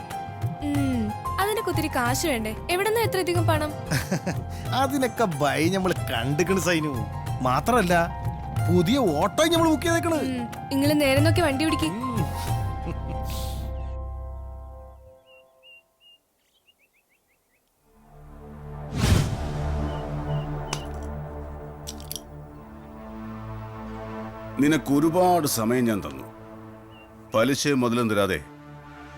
അതിനൊക്കെ ഒത്തിരി കാശ് വേണ്ടേ? എവിടെന്നാ എത്രയധികം പണം? അതിനൊക്കെ ബൈ നമ്മൾ കണ്ടിക്കണ് സൈനു. മാത്രല്ല പുതിയ ഓട്ടോ നമ്മൾ ബുക്ക് ചെയ്തേക്കണ്. നിങ്ങള് നേരെ നോക്കി വണ്ടി ഓടിക്കും. നിനക്ക് ഒരുപാട് സമയം ഞാൻ തന്നു. പലിശ മുതലും തരാതെ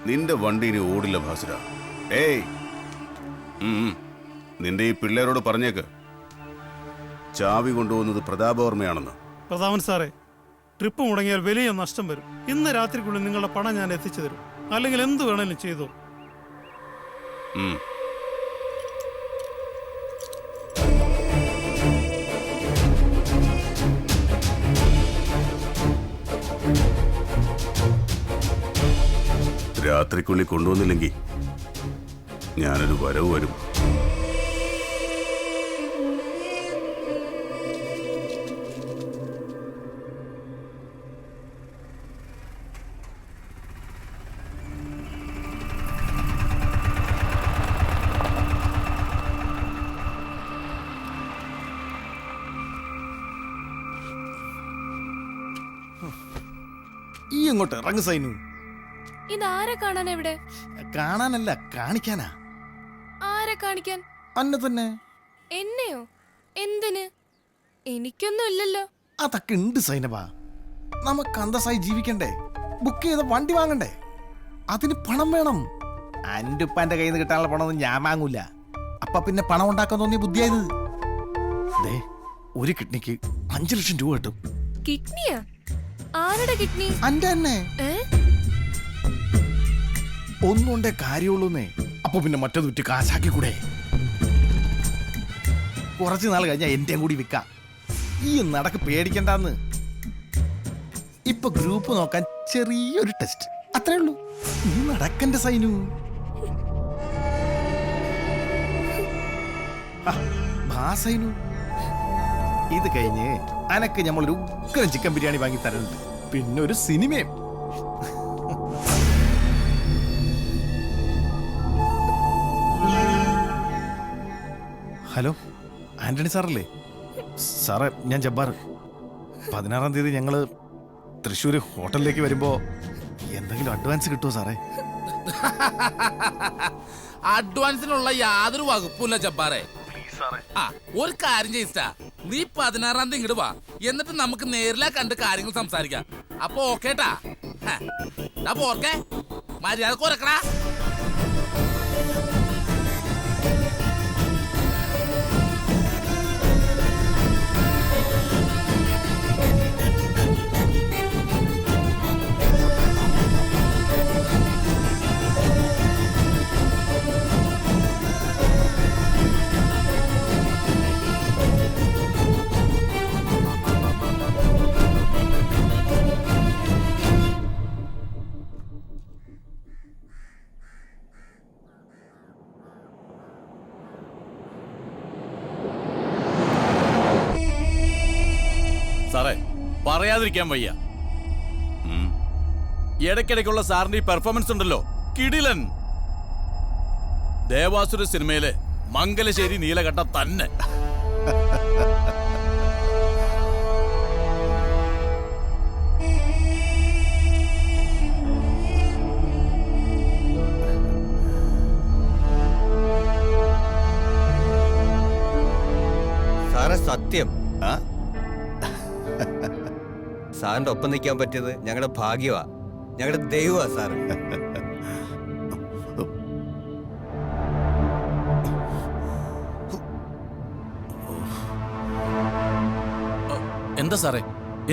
നിന്റെ വണ്ടി ഇനി ഓടില്ല ഭാസുര. ഏയ്, നിന്റെ ഈ പിള്ളേരോട് പറഞ്ഞേക്ക് ചാവി കൊണ്ടുപോകുന്നത് പ്രതാപവർമ്മയാണെന്ന്. പ്രതാപൻ സാറേ, ട്രിപ്പ് മുടങ്ങിയാൽ വലിയ നഷ്ടം വരും. ഇന്ന് രാത്രിക്കുള്ളിൽ നിങ്ങളുടെ പണം ഞാൻ എത്തിച്ചു തരും. അല്ലെങ്കിൽ എന്ത് വേണേലും ചെയ്തോ. രാത്രിക്കുള്ളിൽ കൊണ്ടുവന്നില്ലെങ്കിൽ ഞാനൊരു വരവ് വരും. ഈ ഇങ്ങോട്ട് ഇറങ്ങ് സൈനു. ഇതാരെ കാണാൻ? എവിടെ കാണാനല്ല, കാണിക്കാനാ. ആരെ കാണിക്കാൻ? അന്നെ തന്നെ. എന്നെയോ? എന്തിന്? എനിക്കൊന്നും ഇല്ലല്ലോ. അതൊക്കെ ഉണ്ട് സൈനബ. നമുക്ക് അന്തസ്സായി ജീവിക്കണ്ടേ? ബുക്ക് ചെയ്ത വണ്ടി വാങ്ങണ്ടേ? അതിന് പണം വേണം. അന്റെ ഉപ്പാന്റെ കയ്യിൽ നിന്ന് കിട്ടാനുള്ള പണമൊന്നും ഞാൻ വാങ്ങൂല. അപ്പൊ പിന്നെ പണം ഉണ്ടാക്കാൻ തോന്നിയ ബുദ്ധിയായത്. ഒരു കിഡ്നിക്ക് 5 ലക്ഷം രൂപ കിട്ടും. കിഡ്നിയാ? ആരുടെ കിഡ്നി? അന്റെ തന്നെ. ഒന്നുകൊണ്ടേ കാര്യമുള്ളൂന്നേ. അപ്പൊ പിന്നെ മറ്റത് വിറ്റ് കാശാക്കി കൂടെ? കുറച്ചു നാൾ കഴിഞ്ഞാൽ എന്റെ കൂടി വിൽക്കാം. ഈ നടക്ക് പേടിക്കണ്ടെന്ന്. ഇപ്പൊ ഗ്രൂപ്പ് നോക്കാൻ ചെറിയൊരു ടെസ്റ്റ്, അത്രേ ഉള്ളൂ. ഈ നടക്കന്റെ സൈനു. സൈനു, ഇത് കഴിഞ്ഞ് അനക്ക് നമ്മളൊരു ഉഗ്രൻ ചിക്കൻ ബിരിയാണി വാങ്ങി തരുന്നുണ്ട്. പിന്നെ ഒരു സിനിമയും. ഹലോ, ആന്റണി സാറല്ലേ? സാറേ, ഞാൻ ജബ്ബാർ. 16-ാം തീയതി ഞങ്ങള് തൃശ്ശൂർ ഹോട്ടലിലേക്ക് വരുമ്പോ എന്തെങ്കിലും അഡ്വാൻസ് കിട്ടുമോ സാറേ? അഡ്വാൻസിനുള്ള യാതൊരു വകുപ്പില്ല ജബ്ബാറെ. ഒരു കാര്യം ചെയ്യിച്ചാ, നീ 16-ാം തീയതി ഇങ്ങോട്ട് വാ. എന്നിട്ട് നമുക്ക് നേരിലാ കണ്ട് കാര്യങ്ങൾ സംസാരിക്കാം. അപ്പൊ ഓക്കേട്ടാ? ഓർക്കെ മര്യാദ കുറക്കടാ. സാറേ, പറയാതിരിക്കാൻ വയ്യ. ഇടയ്ക്കിടയ്ക്കുള്ള സാറിന്റെ ഈ പെർഫോമൻസ് ഉണ്ടല്ലോ, കിടിലൻ. ദേവാസുര സിനിമയിലെ മംഗലശ്ശേരി നീലകണ്ഠ തന്നെ. സാറേ, സത്യം സാറിന്റെ ഒപ്പം നിൽക്കാൻ പറ്റിയത് ഞങ്ങളുടെ ഭാഗ്യമാ, ഞങ്ങളുടെ ദൈവമാ സാറ്. എന്താ സാറേ,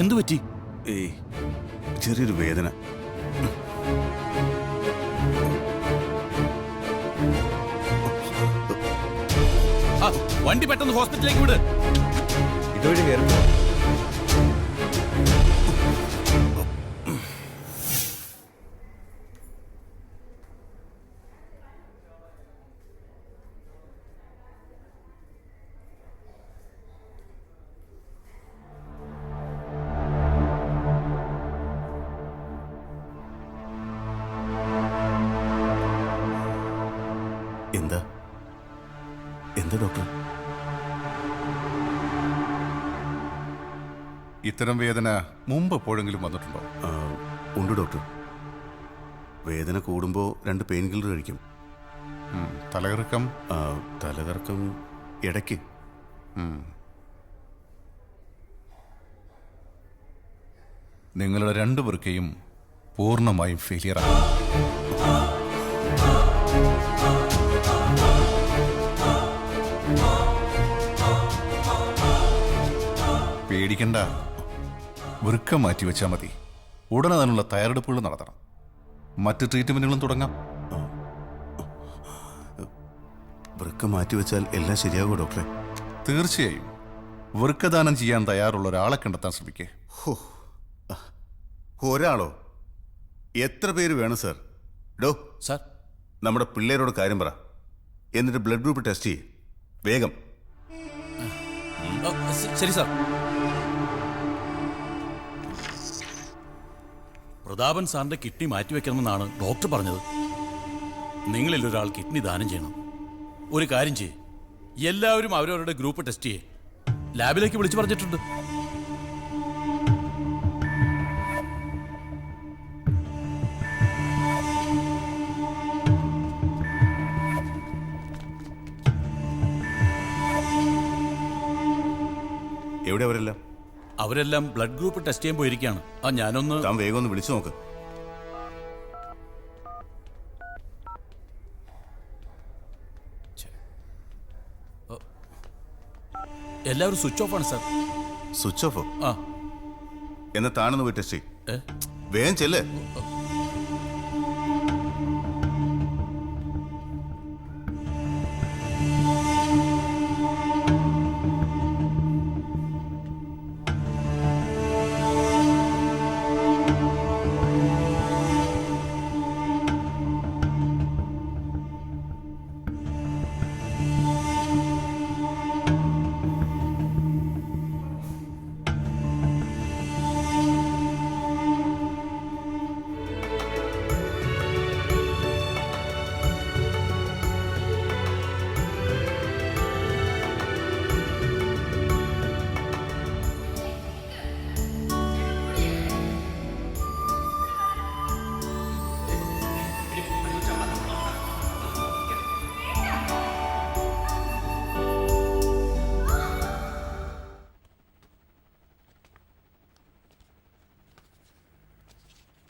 എന്തു പറ്റി? ഏയ്, ചെറിയൊരു വേദന. വണ്ടി പെട്ടെന്ന് ഹോസ്പിറ്റലിലേക്ക് വിട്. ഇതുവഴി കയറുമ്പോ എന്താ എന്താ ഡോക്ടർ? ഇത്തരം വേദന മുമ്പ് എപ്പോഴെങ്കിലും വന്നിട്ടുണ്ടോ? ഉണ്ട് ഡോക്ടർ. വേദന കൂടുമ്പോൾ 2 പെയിൻ കില്ലർ കഴിക്കും. തലകറക്കം? തലകറക്കം ഇടയ്ക്ക്. നിങ്ങളുടെ 2 പേർക്കെയും പൂർണ്ണമായും ഫെയിലിയറാണ്. പേടിക്കണ്ട, വൃക്ക മാറ്റി വെച്ചാൽ മതി. ഉടനെ അതിനുള്ള തയ്യാറെടുപ്പുകൾ നടത്തണം. മറ്റ് ട്രീറ്റ്മെന്റുകളും തുടങ്ങാം. വൃക്ക മാറ്റി വെച്ചാൽ എല്ലാം ശരിയാകുമോ ഡോക്ടറെ? തീർച്ചയായും. വൃക്കദാനം ചെയ്യാൻ തയ്യാറുള്ള ഒരാളെ കണ്ടെത്താൻ ശ്രമിക്കേ. ഒരാളോ? എത്ര പേര് വേണം സർ? ഡോ സാർ, നമ്മുടെ പിള്ളേരോട് കാര്യം പറ. എന്നിട്ട് ബ്ലഡ് ഗ്രൂപ്പ് ടെസ്റ്റ് ചെയ്യ് വേഗം. ശരി സാർ. പ്രതാപൻ സാറിന്റെ കിഡ്നി മാറ്റിവെക്കണമെന്നാണ് ഡോക്ടർ പറഞ്ഞത്. നിങ്ങളിൽ ഒരാൾ കിഡ്നി ദാനം ചെയ്യണം. ഒരു കാര്യം ചെയ്യ്, എല്ലാവരും അവരവരുടെ ഗ്രൂപ്പ് ടെസ്റ്റ് ചെയ്യേ. ലാബിലേക്ക് വിളിച്ചു പറഞ്ഞിട്ടുണ്ട്. എവിടെ അവരെല്ലാം? അവരെല്ലാം ബ്ലഡ് ഗ്രൂപ്പ് ടെസ്റ്റ് ചെയ്യാൻ പോയിരിക്കുകയാണ്. ഞാനൊന്ന് താൻ വേഗം ഒന്ന് വിളിച്ചു നോക്ക്. എല്ലാവരും സ്വിച്ച് ഓഫ് ആണ് സാർ. സ്വിച്ച് ഓഫോ? ആ, എന്നാ താനൊന്ന് പോയി ടെസ്റ്റ് ചെയ്യ്. വേഗം ചെല്ലേ.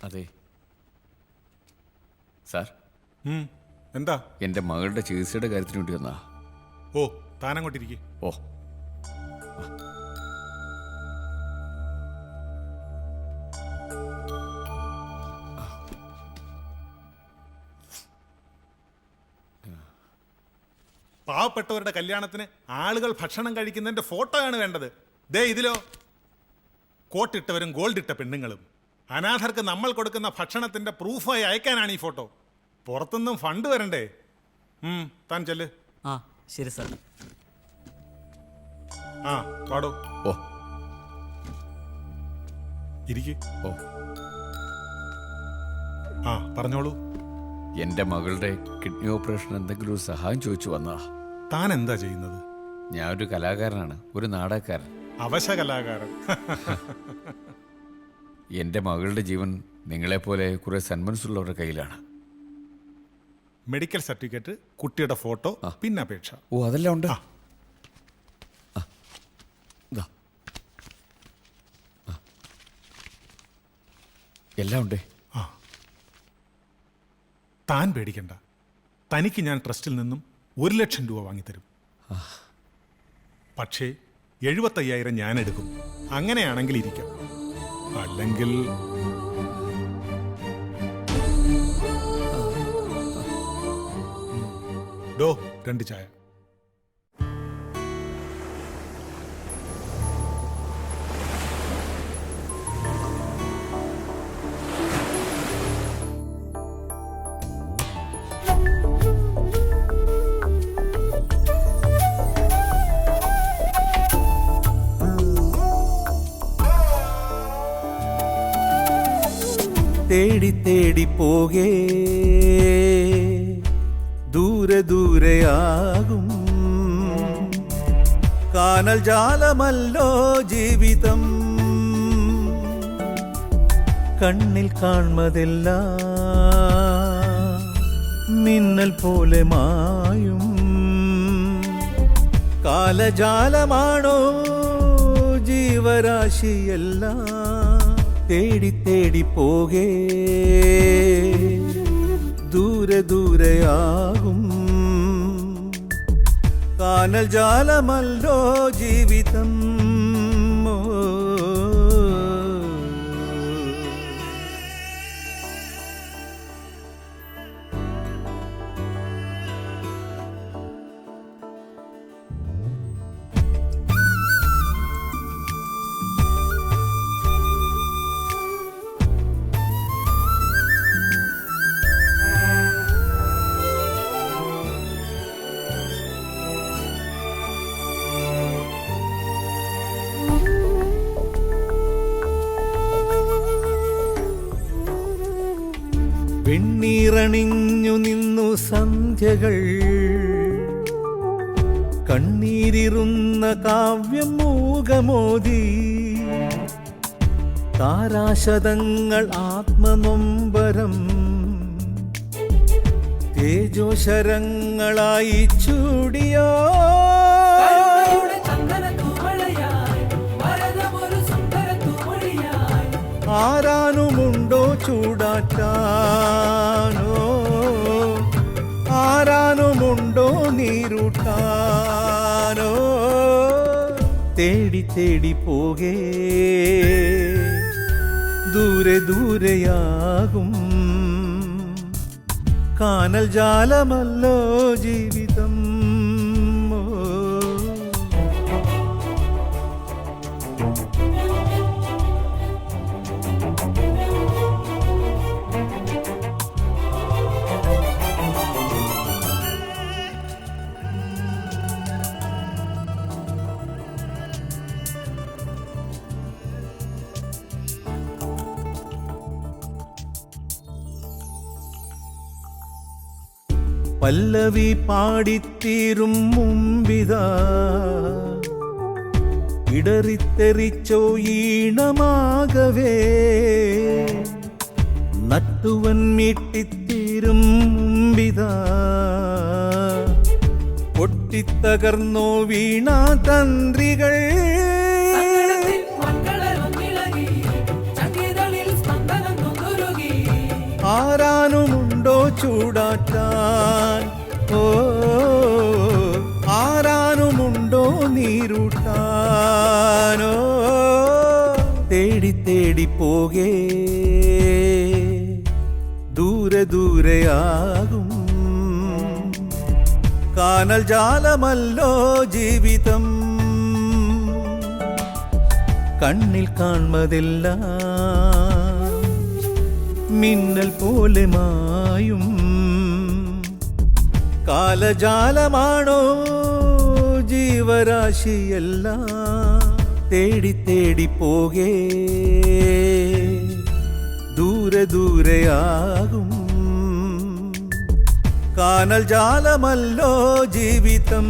അതെ സാർ. എന്താ? എൻ്റെ മകളുടെ ചികിത്സയുടെ കാര്യത്തിന് വേണ്ടി വന്നാ. ഓ, താനങ്ങോട്ടിരിക്കെ. ഓ, പാവപ്പെട്ടവരുടെ കല്യാണത്തിന് ആളുകൾ ഭക്ഷണം കഴിക്കുന്നതിന്റെ ഫോട്ടോയാണ് വേണ്ടത്. ദേ ഇതിലോ കോട്ടിട്ടവരും ഗോൾഡ് ഇട്ട പെണ്ണുങ്ങളും. അനാഥർക്ക് നമ്മൾ കൊടുക്കുന്ന ഭക്ഷണത്തിന്റെ പ്രൂഫായി അയക്കാനാണ് ഈ ഫോട്ടോ. പുറത്തുനിന്നും ഫണ്ട് വരണ്ടേ? താൻ ചെല്ല്. ആ ശരി സാർ. ആ പാടോ. ഓ, ഇരിക്ക്. ഓ, ആ പറഞ്ഞോളൂ. എൻ്റെ മകളുടെ കിഡ്നി ഓപ്പറേഷൻ എന്തെങ്കിലും ഒരു സഹായം ചോദിച്ചു വന്നാ. താൻ എന്താ ചെയ്യുന്നത്? ഞാൻ ഒരു കലാകാരനാണ്, ഒരു നാടകക്കാരൻ. അവശ കലാകാരൻ. എൻ്റെ മകളുടെ ജീവൻ നിങ്ങളെപ്പോലെ കുറെ സന്മനസ്സുള്ളവരുടെ കയ്യിലാണ്. മെഡിക്കൽ സർട്ടിഫിക്കറ്റ്, കുട്ടിയുടെ ഫോട്ടോ, പിന്നെ അപേക്ഷ. ഓ, അതെല്ലാം ഉണ്ട്. എല്ലാം ഉണ്ട്. താൻ പേടിക്കണ്ട. തനിക്ക് ഞാൻ ട്രസ്റ്റിൽ നിന്നും 1 ലക്ഷം രൂപ വാങ്ങിത്തരും. പക്ഷേ 75,000 ഞാൻ എടുക്കും. അങ്ങനെയാണെങ്കിൽ ഇരിക്കാം. അല്ലെങ്കിൽ ഡോ 2 ചായ. തേടി തേടി പോകേ ദൂരെ ദൂരെയാകും കാനൽ ജാലമല്ലോ ജീവിതം. കണ്ണിൽ കാൺമതെല്ലാം മിന്നൽ പോലെ മായും കാലജാലമാണോ ജീവരാശിയെല്ലാം. തേടി തേടി പോകേ ദൂരെ ദൂരെയാകും കാനൽ ജാലമല്ലോ ജീവിതം. വെണ്ണീറണിഞ്ഞു നിന്നു സന്ധ്യകൾ കണ്ണീരിറുന്ന കാവ്യം മൂകമോദി താരാശതങ്ങൾ ആത്മനൊമ്പരം തേജോശരങ്ങളായി ചൂടിയോ. ആരാനുമുണ്ടോ ചൂടാറ്റാനോ ആരാനുമുണ്ടോ നീരൂട്ടാനോ. തേടി തേടി പോകേ ദൂരെ ദൂരെയാകും കാനൽ ജാലമല്ലോ ജീവിതം. പല്ലവി പാടിത്തീരും മുമ്പിതാ ഇടറിത്തെറിച്ചോ ഈണമാകവേ നട്ടുവൻ മീട്ടിത്തീരും മുമ്പിതാ പൊട്ടിത്തകർന്നോ വീണാ തന്ത്രികൾ. ആരാനുമുണ്ടോ ചൂടാറ്റാൻ ഓ ആരാനുമുണ്ടോ നീരൂട്ടാനോ. തേടി തേടി പോകേ ദൂരെ ദൂരെയാകും കാനൽ ജാലമല്ലോ ജീവിതം. കണ്ണിൽ കാൺമതെല്ലാം മിന്നൽ പോലെ മായും കാലജാലമാണോ ജീവരാശിയെല്ലാം. തേടി തേടി പോകേ ദൂരെ ദൂരെയാകും കാനൽ ജാലമല്ലോ ജീവിതം.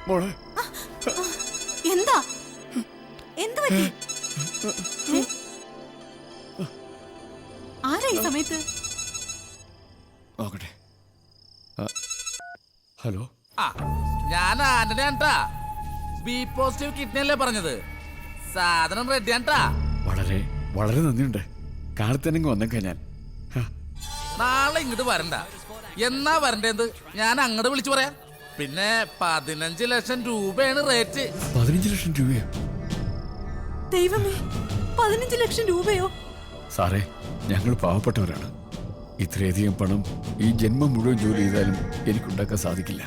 മോളെ എന്താ എന്ത് പറ്റി ഏ? ആരാ ഈ സമയത്ത്? നോക്കട്ടെ. ഹലോ, ആ ഞാൻ ആന്റണിയാണ്ടാ. ബി പോസിറ്റീവ് കിഡ്നി അല്ലേ പറഞ്ഞത്? സാധനം റെഡിയാണ്ടാ. വളരെ വളരെ നന്ദിയുണ്ട്. കാലത്തന്നെ വന്നേക്കാ ഞാൻ. നാളെ ഇങ്ങോട്ട് വരണ്ട. എന്നാ വരണ്ടേന്ന് ഞാൻ അങ്ങോട്ട് വിളിച്ചു പറയാം. പിന്നെ 15 ലക്ഷം രൂപയാണ് റേറ്റ്. 15 ലക്ഷം രൂപയോ? ദൈവമേ, 15 ലക്ഷം രൂപയോ? സാറേ, ഞങ്ങൾ പാവപ്പെട്ടവരാണ്. ഇത്രയധികം പണം ഈ ജന്മം മുഴുവൻ ജോലി ചെയ്താലും എനിക്കുണ്ടാക്കാൻ സാധിക്കില്ല.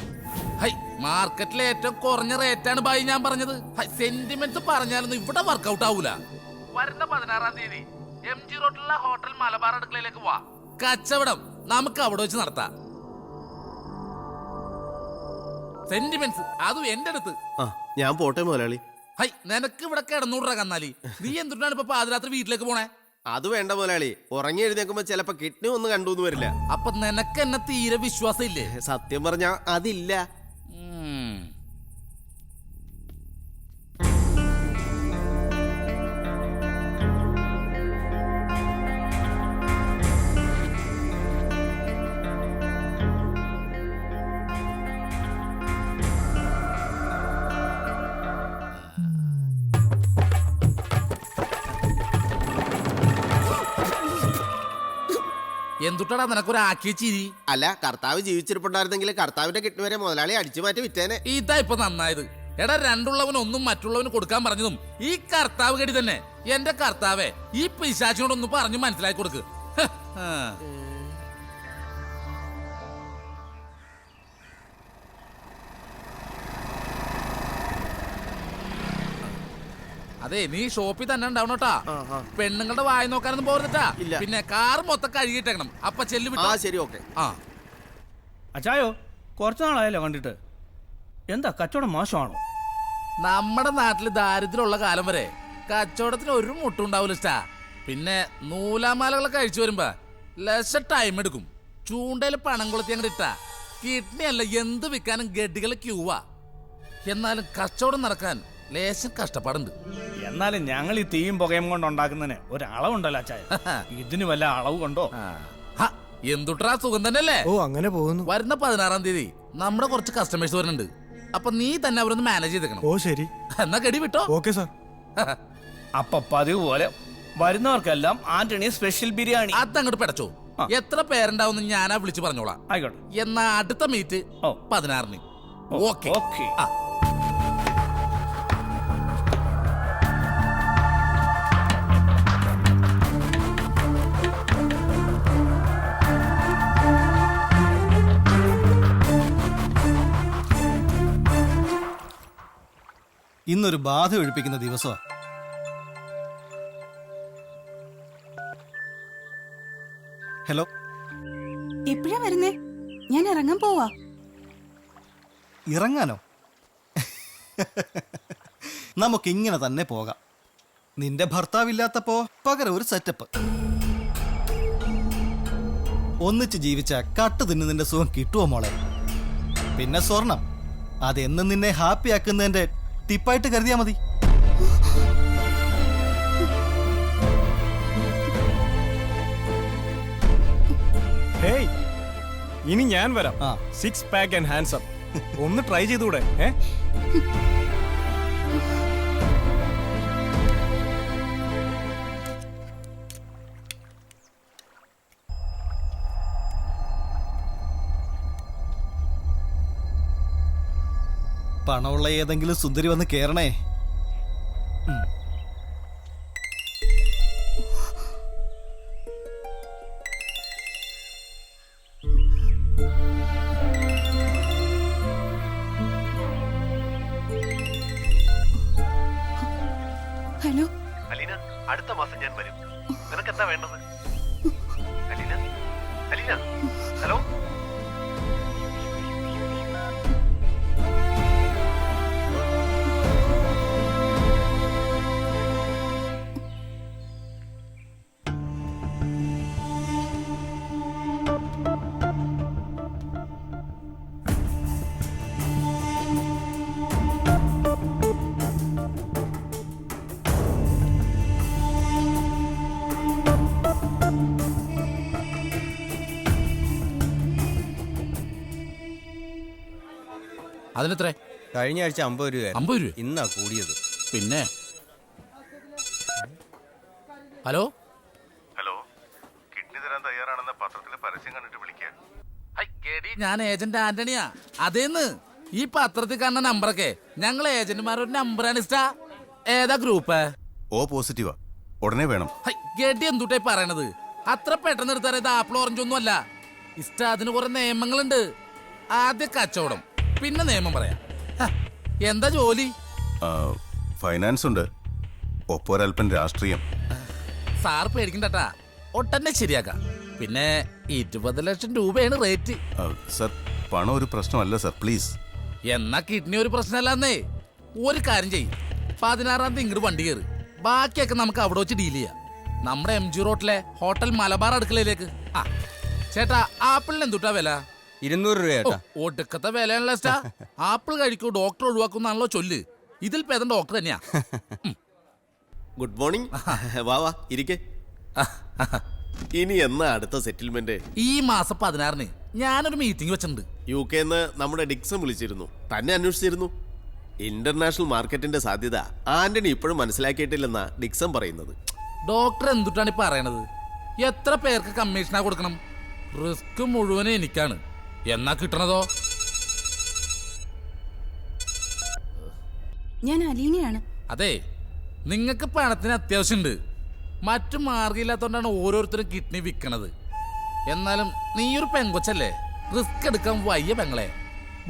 ഹൈ, മാർക്കറ്റിലെ ഏറ്റവും കുറഞ്ഞ റേറ്റാണ് ബായി ഞാൻ പറഞ്ഞത്. സെന്റിമെന്റ്സ് പറഞ്ഞാലൊന്നും ഇവിടെ വർക്കൗട്ട് ആവൂല. വരുന്ന 16-ാം തീയതി MG റോഡിലുള്ള ഹോട്ടൽ മലബാർ അടുക്കളയിലേക്ക് വാ. കച്ചവടം നമുക്ക് അവിടെ വെച്ച് നടത്താം. സെന്റിമെന്റ്സ് അതും എന്റെ അടുത്ത്. ഞാൻ പോട്ടെ മുതലാളി. ഹൈ, നിനക്ക് ഇവിടെ കിടന്നൂടാ കന്നാലി. നീ എന്തുകൊണ്ടാണ് ഇപ്പൊ പാതിരാത്രി വീട്ടിലേക്ക് പോണേ? അത് വേണ്ട മുതലാളി. ഉറങ്ങി എഴുന്നേക്കുമ്പോ ചിലപ്പോ കിഡ്നി ഒന്നും കണ്ടു വരില്ല. അപ്പൊ നിനക്ക് എന്നെ തീരെ വിശ്വാസം ഇല്ലേ? സത്യം പറഞ്ഞാ അതില്ല. എന്തുട്ടാ നിനക്കൊരു ആക്കിയ ചിരി? അല്ല, കർത്താവ് ജീവിച്ചിരിപ്പുണ്ടായിരുന്നെങ്കിൽ കർത്താവിന്റെ കിഡ്നി വരെ മുതലാളി അടിച്ചു മാറ്റി വിറ്റേനെ. ഇതാ ഇപ്പൊ നന്നായത്. എടാ, രണ്ടുള്ളവൻ ഒന്നും മറ്റുള്ളവന് കൊടുക്കാൻ പറഞ്ഞതും ഈ കർത്താവ് കടി തന്നെ. എന്റെ കർത്താവേ, ഈ പിശാചിനോടൊന്ന് പറഞ്ഞു മനസ്സിലാക്കി കൊടുക്ക്. അതെ, നീ ഷോപ്പിൽ തന്നെ ഉണ്ടാവണോട്ടാ. പെണ്ണുങ്ങളുടെ വായി നോക്കാനൊന്നും പോരുന്നിട്ടാ. പിന്നെ കാർ മൊത്തം കഴുകിയിട്ടേക്കണം. അപ്പൊ ചെല്ലു വിട്ടോ. ശരി, ഓക്കെ. അച്ചായോ, കുറച്ചു നാളായല്ലോ കണ്ടിട്ട്. എന്താ കച്ചവടം മോശമാണോ? നമ്മുടെ നാട്ടില് ദാരിദ്ര്യമുള്ള കാലം വരെ കച്ചവടത്തിന് ഒരു മുട്ടുണ്ടാവൂല സ്റ്റാ. പിന്നെ നൂലാമാലകളൊക്കെ കഴിച്ചു വരുമ്പോ ലക്ഷ ടൈം എടുക്കും. ചൂണ്ടയില് പണം കൊളുത്തി അങ്ങോട്ട് ഇട്ടാ കിഡ്നി അല്ല എന്ത് വിൽക്കാനും ഗഡികൾ ക്യൂവാ. എന്നാലും കച്ചവടം നടക്കാൻ ലേശം കഷ്ടപ്പാടുണ്ട്. എന്നാലും ഞങ്ങൾ ഈ തീയും പുകയും കൊണ്ട് ഉണ്ടാക്കുന്നതിന് ഒരളവുണ്ടല്ലോ അച്ചായ. ഇതിന് വല്ല അളവ് കൊണ്ടോ? എന്തുട്ടാ സുഖം തന്നെയല്ലേ? ഓ, അങ്ങനെ പോകുന്നു. വരുന്ന 16-ാം തീയതി നമ്മുടെ കുറച്ച് കസ്റ്റമേഴ്സ് വരുന്നുണ്ട്. അപ്പൊ നീ തന്നെ അവരൊന്ന് മാനേജ് ചെയ്തേക്കണം. ഓ ശരി. എന്നാ ഗഡി വിട്ടോ. Okay sir. അപ്പൊ പതിവ് പോലെ വരുന്നവർക്കെല്ലാം ആന്റണി സ്പെഷ്യൽ ബിരിയാണി. അതങ്ങോട്ട് പെടച്ചോ. എത്ര പേരുണ്ടാവും ഞാനാ വിളിച്ചു പറഞ്ഞോളാം. ആയിക്കോട്ടെ. എന്നാ അടുത്ത മീറ്റ് 16-ന്. Okay okay. ഇന്നൊരു ബാധ ഒഴിപ്പിക്കുന്ന ദിവസമാണ്. ഹലോ, എപ്പോഴാ വരുന്നേ? ഞാൻ ഇറങ്ങാൻ പോവാ. ഇറങ്ങാനോ? നമുക്കിങ്ങനെ തന്നെ പോകാം. നിന്റെ ഭർത്താവില്ലാത്തപ്പോ പകരം ഒരു സെറ്റപ്പ്. ഒന്നിച്ച് ജീവിച്ച കട്ട് തിന്നുന്നതിന്റെ സുഖം കിട്ടുമോ മോളെ? പിന്നെ സ്വർണം, അതെന്നും നിന്നെ ഹാപ്പി ആക്കുന്നതിന്റെ ടിപ്പായിട്ട് കരുതിയാ മതി. ഹേയ്, ഇനി ഞാൻ വരാം. 6 പാക്ക് ആൻഡ് ഹാൻഡ്സ് അപ്പ്. ഒന്ന് ട്രൈ ചെയ്തൂടെ? പണമുള്ള ഏതെങ്കിലും സുന്ദരി വന്ന് കേറണേ. ഹലോ അലീന, അടുത്ത മാസം ഞാൻ വരും. നിനക്ക് എന്താ വേണ്ടത്? അലീന, അലീന, ഹലോ. അതിനെത്ര? കഴിഞ്ഞ ആഴ്ച 50 രൂപ. 50 രൂപ ഇന്നാ കൂടിയത്. പിന്നെ ഹലോ ഹലോ, കിഡ്നി തരാൻ തയ്യാറാണെന്ന പത്രത്തിലെ പരസ്യം കണ്ടിട്ട് വിളിക്കുക. ഞാൻ ഏജന്റ് ആന്റണിയാ. അതേന്ന് ഈ പത്രത്തിൽ കാണുന്ന നമ്പറൊക്കെ ഞങ്ങൾ ഏജന്റുമാരുടെ നമ്പറാണ്. ഇഷ്ടാ ഏതാ ഗ്രൂപ്പ്? ഓ പോസിറ്റീവാ, ഉടനെ വേണം. ഗഡി എന്തുട്ടായി പറയണത്? അത്ര പെട്ടെന്ന് എടുത്താൽ ഇത് ആപ്പിൾ ഓറഞ്ച് ഒന്നും അല്ല. ഇഷ്ട അതിന് കുറെ നിയമങ്ങളുണ്ട്. ആദ്യ കച്ചവടം, പിന്നെ നിയമം പറയാം. എന്താ ജോലി? ഫൈനാൻസ് ഉണ്ട്, ഒപ്പൊരൽപ്പൻ രാഷ്ട്രീയം. സാർ പേടിക്കണ്ടട്ടാ, ഒട്ടന്നെ ശരിയാക്കാം. പിന്നെ 20 ലക്ഷം രൂപയാണ് റേറ്റ്. സർ, പണം ഒരു പ്രശ്നമല്ല സർ, പ്ലീസ്. എന്നാ കിഡ്നി ഒരു പ്രശ്നമല്ലെന്നേ. ഒരു കാര്യം ചെയ്യും, 16-ാം തീയതി ഇങ്ങോട്ട് വണ്ടി കയറി. ബാക്കിയൊക്കെ നമുക്ക് അവിടെ വെച്ച് ഡീൽ ചെയ്യാം. നമ്മുടെ MG റോട്ടിലെ ഹോട്ടൽ മലബാർ അടുക്കളയിലേക്ക്. ആ ചേട്ടാ, ആപ്പിളിന് എന്തുട്ടാ വില? 200 രൂപ. ഒടുക്കത്തെ വിലയാണല്ലോ സ്റ്റാ. ആപ്പിൾ കഴിക്കൂ, ഡോക്ടർ ഒഴിവാക്കുന്നാണല്ലോ ചൊല്ല്. ഇതിൽ പേദം ഡോക്ടർ തന്നെയാ. Good morning. വാ വാ ഇരിക്കെ. ഇനി എന്നാ അടുത്ത സെറ്റിൽമെന്റ്? ഈ മാസം 16-ന് ഞാനൊരു മീറ്റിംഗ് വെച്ചിട്ടുണ്ട്. UK നമ്മുടെ ഡിക്സൺ വിളിച്ചിരുന്നു, തന്നെ അന്വേഷിച്ചിരുന്നു. ഇന്റർനാഷണൽ മാർക്കറ്റിന്റെ സാധ്യത ആന്റണി ഇപ്പോഴും മനസ്സിലാക്കിയിട്ടില്ലെന്നാ ഡിക്സൺ പറയുന്നത്. ഡോക്ടർ എന്തുട്ടാണ് പറയണത്? എത്ര പേർക്ക് കമ്മീഷനാ കൊടുക്കണം? റിസ്ക് മുഴുവനും എനിക്കാണ്. എന്നാ കിട്ടണതോ? ഞാൻ അലീനയാണ്. അതെ, നിങ്ങൾക്ക് പണത്തിന് അത്യാവശ്യമുണ്ട്. മറ്റു മാർഗമില്ലാത്തോണ്ടാണ് ഓരോരുത്തരും കിഡ്നി വിൽക്കണത്. എന്നാലും നീയൊരു പെങ്കൊച്ചല്ലേ, റിസ്ക് എടുക്കാൻ വയ്യ പെങ്ങളെ.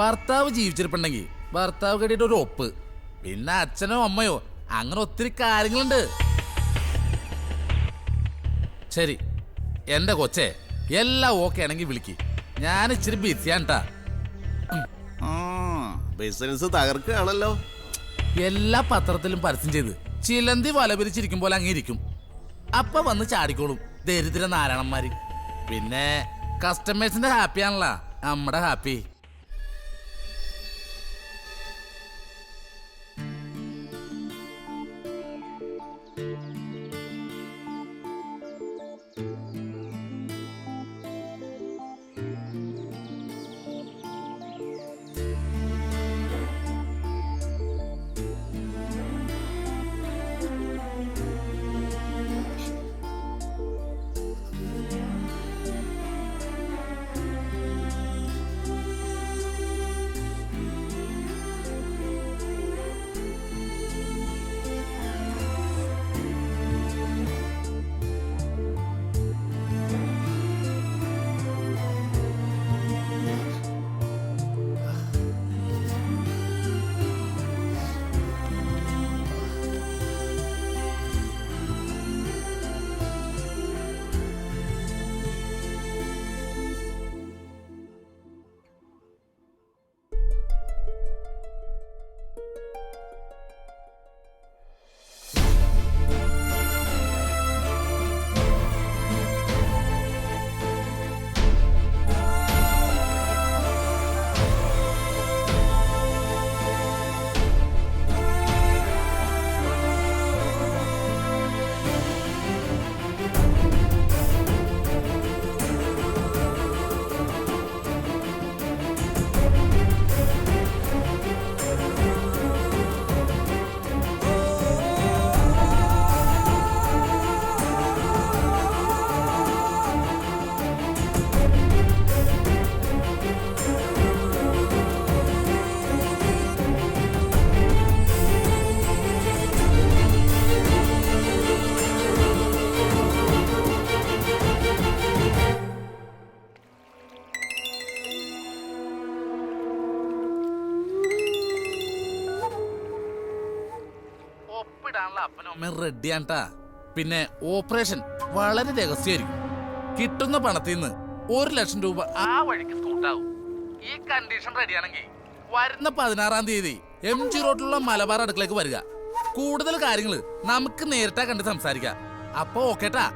ഭർത്താവ് ജീവിച്ചിരിപ്പുണ്ടെങ്കിൽ ഭർത്താവ് കെട്ടിയിട്ട് ഒരു ഒപ്പ്, പിന്നെ അച്ഛനോ അമ്മയോ, അങ്ങനെ ഒത്തിരി കാര്യങ്ങളുണ്ട്. ശരി എന്റെ കൊച്ചേ, എല്ലാം ഓക്കെ ആണെങ്കിൽ വിളിക്ക്. ഞാൻ ഇച്ചിരി ബിസിയാണ്ടാ. ബിസിനസ് തകർക്കുകയാണല്ലോ. എല്ലാ പത്രത്തിലും പരസ്യം ചെയ്ത് ചിലന്തി വല പിരിച്ചിരിക്കും പോലെ അങ്ങിരിക്കും. അപ്പൊ വന്ന് ചാടിക്കോളും ദരിദ്ര നാരായണന്മാര്. പിന്നെ കസ്റ്റമേഴ്സിന്റെ ഹാപ്പി ആണല്ലോ നമ്മുടെ ഹാപ്പി. റെഡിയാണ്ടാ. പിന്നെ ഓപ്പറേഷൻ വളരെ രഹസ്യമായിരിക്കും. കിട്ടുന്ന പണത്തിൽ നിന്ന് 1 ലക്ഷം രൂപ ആ വഴിക്ക് കൂട്ടാവും. ഈ കണ്ടീഷൻ റെഡിയാണെങ്കിൽ വരുന്ന 16-ാം തീയതി MG റോഡിലുള്ള മലബാർ അടുക്കളേക്ക് വരിക. കൂടുതൽ കാര്യങ്ങൾ നമുക്ക് നേരിട്ടാ കണ്ട് സംസാരിക്കാം. അപ്പൊ ഓക്കേട്ടാ.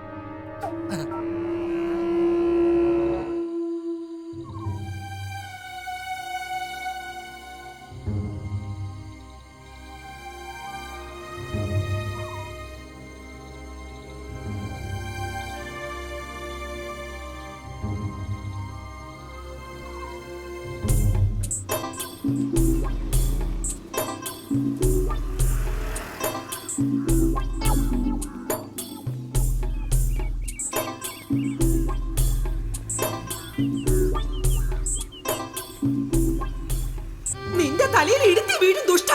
തലയിൽ ഇടുത്തി വീടും ദുഷ്ട.